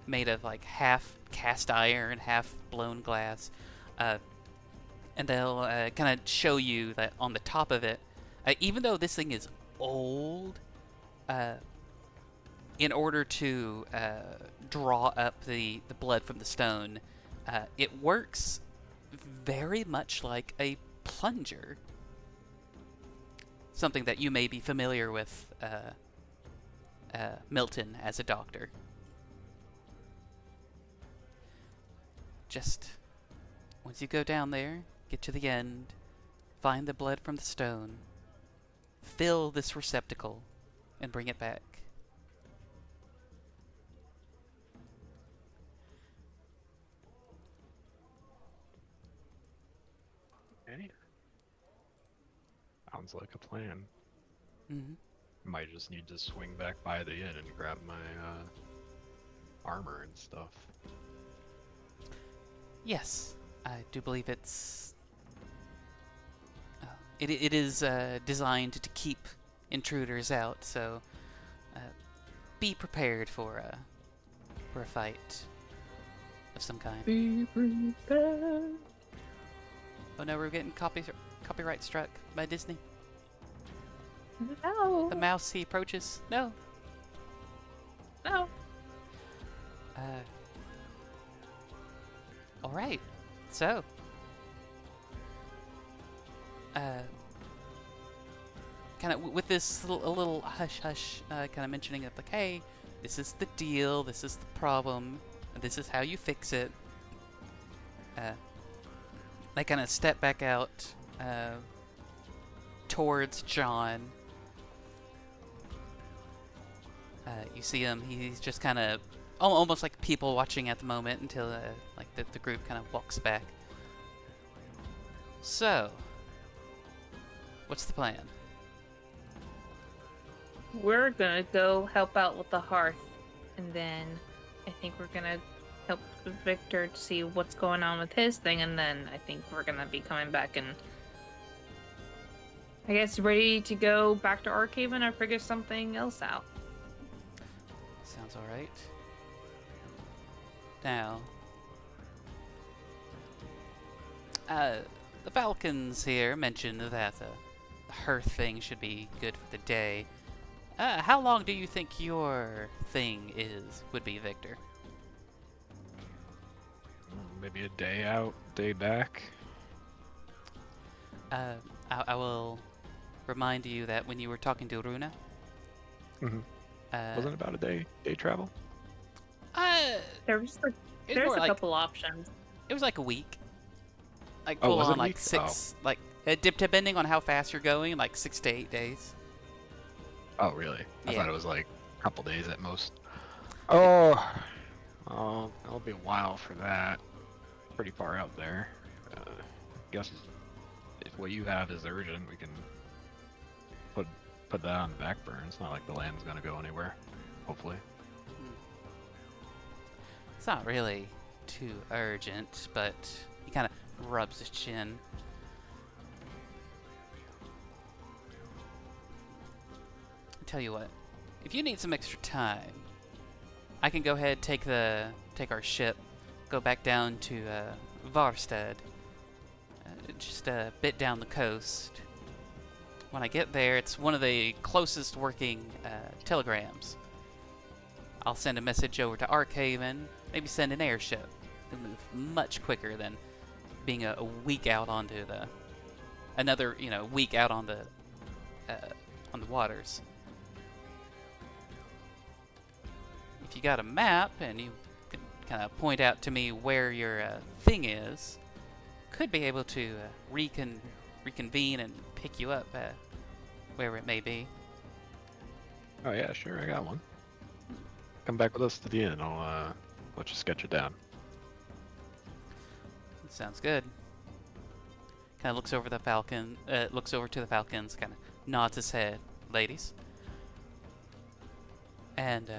made of like half cast iron, half blown glass, and they'll kind of show you that on the top of it, even though this thing is old, in order to draw up the blood from the stone, it works very much like a plunger. Something that you may be familiar with, Milton, as a doctor. Just once you go down there, get to the end, find the blood from the stone, fill this receptacle, and bring it back. Okay. Sounds like a plan. Mm-hmm. Might just need to swing back by the inn and grab my armor and stuff. Yes, I do believe it's... It is designed to keep intruders out, so be prepared for a fight of some kind. Be prepared. Oh no, we're getting copyright struck by Disney. No. The mouse he approaches. No. No. All right. So, kind of with this a little hush hush, kind of mentioning of like, hey, this is the deal, this is the problem, and this is how you fix it. They kind of step back out towards John. You see him; he's just kind of almost like people watching at the moment until like the group kind of walks back. So, what's the plan? We're gonna go help out with the Hearth, and then I think we're gonna help Victor to see what's going on with his thing, and then I think we're gonna be coming back and I guess ready to go back to Archaven or figure something else out. Sounds all right. Now, the Falcons here mentioned that the Hearth thing should be good for the day. How long do you think your thing would be, Victor? Maybe a day out, day back. I will remind you that when you were talking to Runa, Mm-hmm. Wasn't it about a day travel? There was it was there's more a like, couple options. it was like a week. Like Oh, full was it on, a like week? six, like depending on how fast you're going, like 6 to 8 days. Oh, really? I Yeah. thought it was like a couple days at most. Oh, it'll be a while for that. Pretty far out there. Guess if what you have is urgent, we can put that on the back burner. It's not like the land's gonna go anywhere. Hopefully. It's not really too urgent, but he kind of rubs his chin. I tell you what, if you need some extra time, I can go ahead take our ship, go back down to Varstead, just a bit down the coast. When I get there, it's one of the closest working telegrams. I'll send a message over to Archaven, maybe send an airship. They'll move much quicker than being a week out onto another week out on the waters. If you got a map and you could kind of point out to me where your thing is, could be able to reconvene and pick you up wherever it may be. Oh yeah, sure, I got one. Come back with us to the inn. I'll let you sketch it down. Sounds good. Kind of looks over the Falcon. Looks over to the Falcons. Kind of nods his head, ladies. And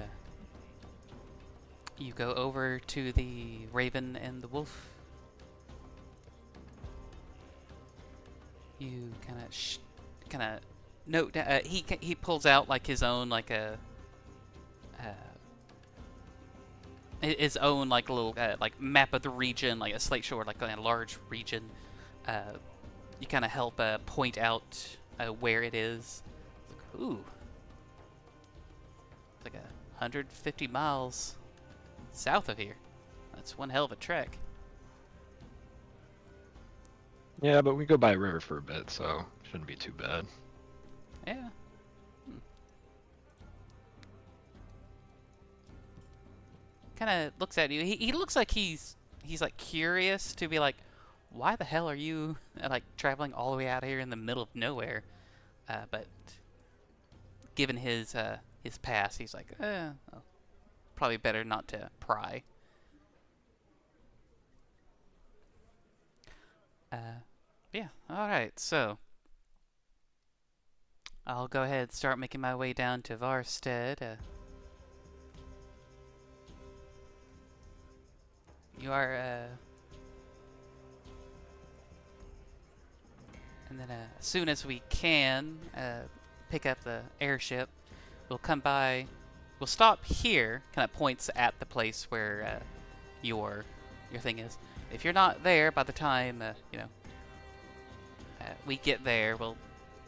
you go over to the Raven and the Wolf. You kind of note. He pulls out like his own like his own like little like map of the region, like a slate shore, like a large region. You kind of help point out where it is. Like, ooh, it's like 150 miles south of here. That's one hell of a trek. Yeah, but we go by a river for a bit, so shouldn't be too bad. Yeah. Kind of looks at you. He looks like he's like curious to be like, why the hell are you like traveling all the way out here in the middle of nowhere? But given his past, he's like, well, probably better not to pry. Yeah. All right. So I'll go ahead and start making my way down to Varstead. You are, and then as soon as we can pick up the airship, we'll come by. We'll stop here. Kind of points at the place where your thing is. If you're not there by the time we get there, we'll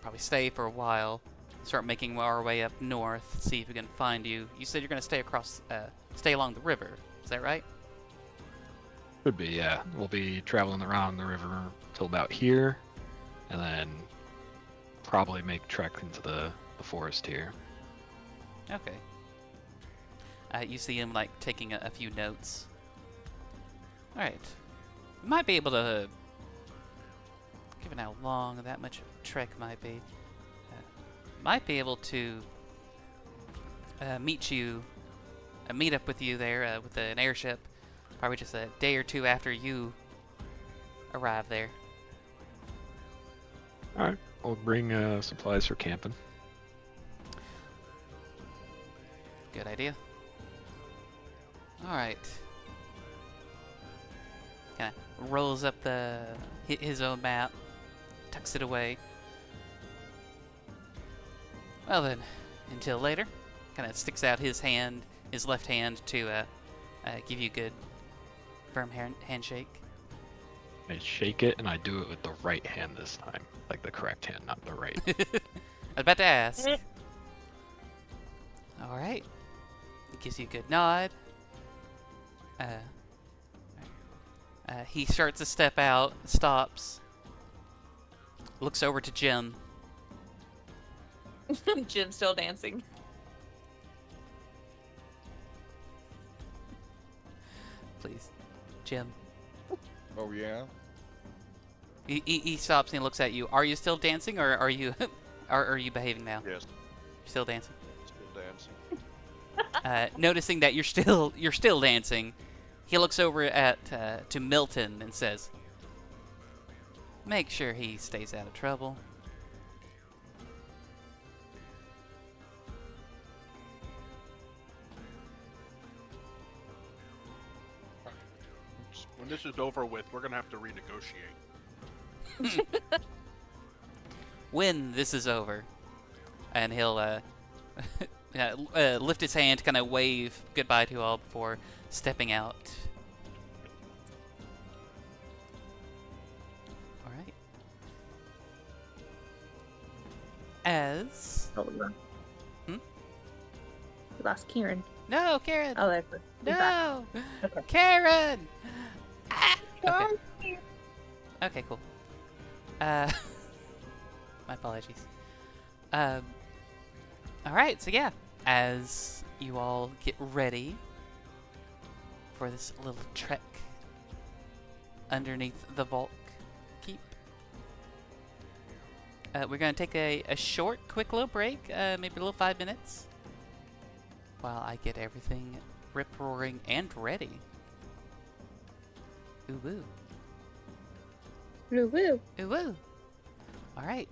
probably stay for a while. start making our way up north, see if we can find you. You said you're gonna stay along the river. Is that right? Could be, yeah. We'll be traveling around the river till about here, and then probably make trek into the forest here. Okay. You see him like taking a few notes. All right. We might be able to, given how long that much trek might be, might be able to meet up with you there with an airship. Probably just a day or two after you arrive there. All right. We'll bring supplies for camping. Good idea. All right. Kind of rolls up his own map, tucks it away. Well then, until later. Kind of sticks out his left hand, to give you a good, firm handshake. I shake it, and I do it with the right hand this time. Like the correct hand, not the right. I was about to ask. All right. He gives you a good nod. He starts to step out, stops, looks over to Jim. Jim's still dancing. Please, Jim. Oh yeah. He stops and he looks at you. Are you still dancing, or are you are you behaving now? Yes. Still dancing. Still dancing. Noticing that you're still dancing, he looks over to Milton and says, "Make sure he stays out of trouble." When this is over with, we're gonna have to renegotiate. When this is over, and he'll lift his hand, kind of wave goodbye to all before stepping out. All right. As Oh, yeah. Hmm? We lost Kieran. no, Karen. Oh, there. He's back. No, Okay. Karen. Ah! Okay. Okay, cool. My apologies. All right, so yeah, as you all get ready for this little trek underneath the Valk Keep, we're gonna take a short, quick little break, maybe a little 5 minutes, while I get everything rip-roaring and ready. Ooh woo. Woo woo. Ooh woo. All right.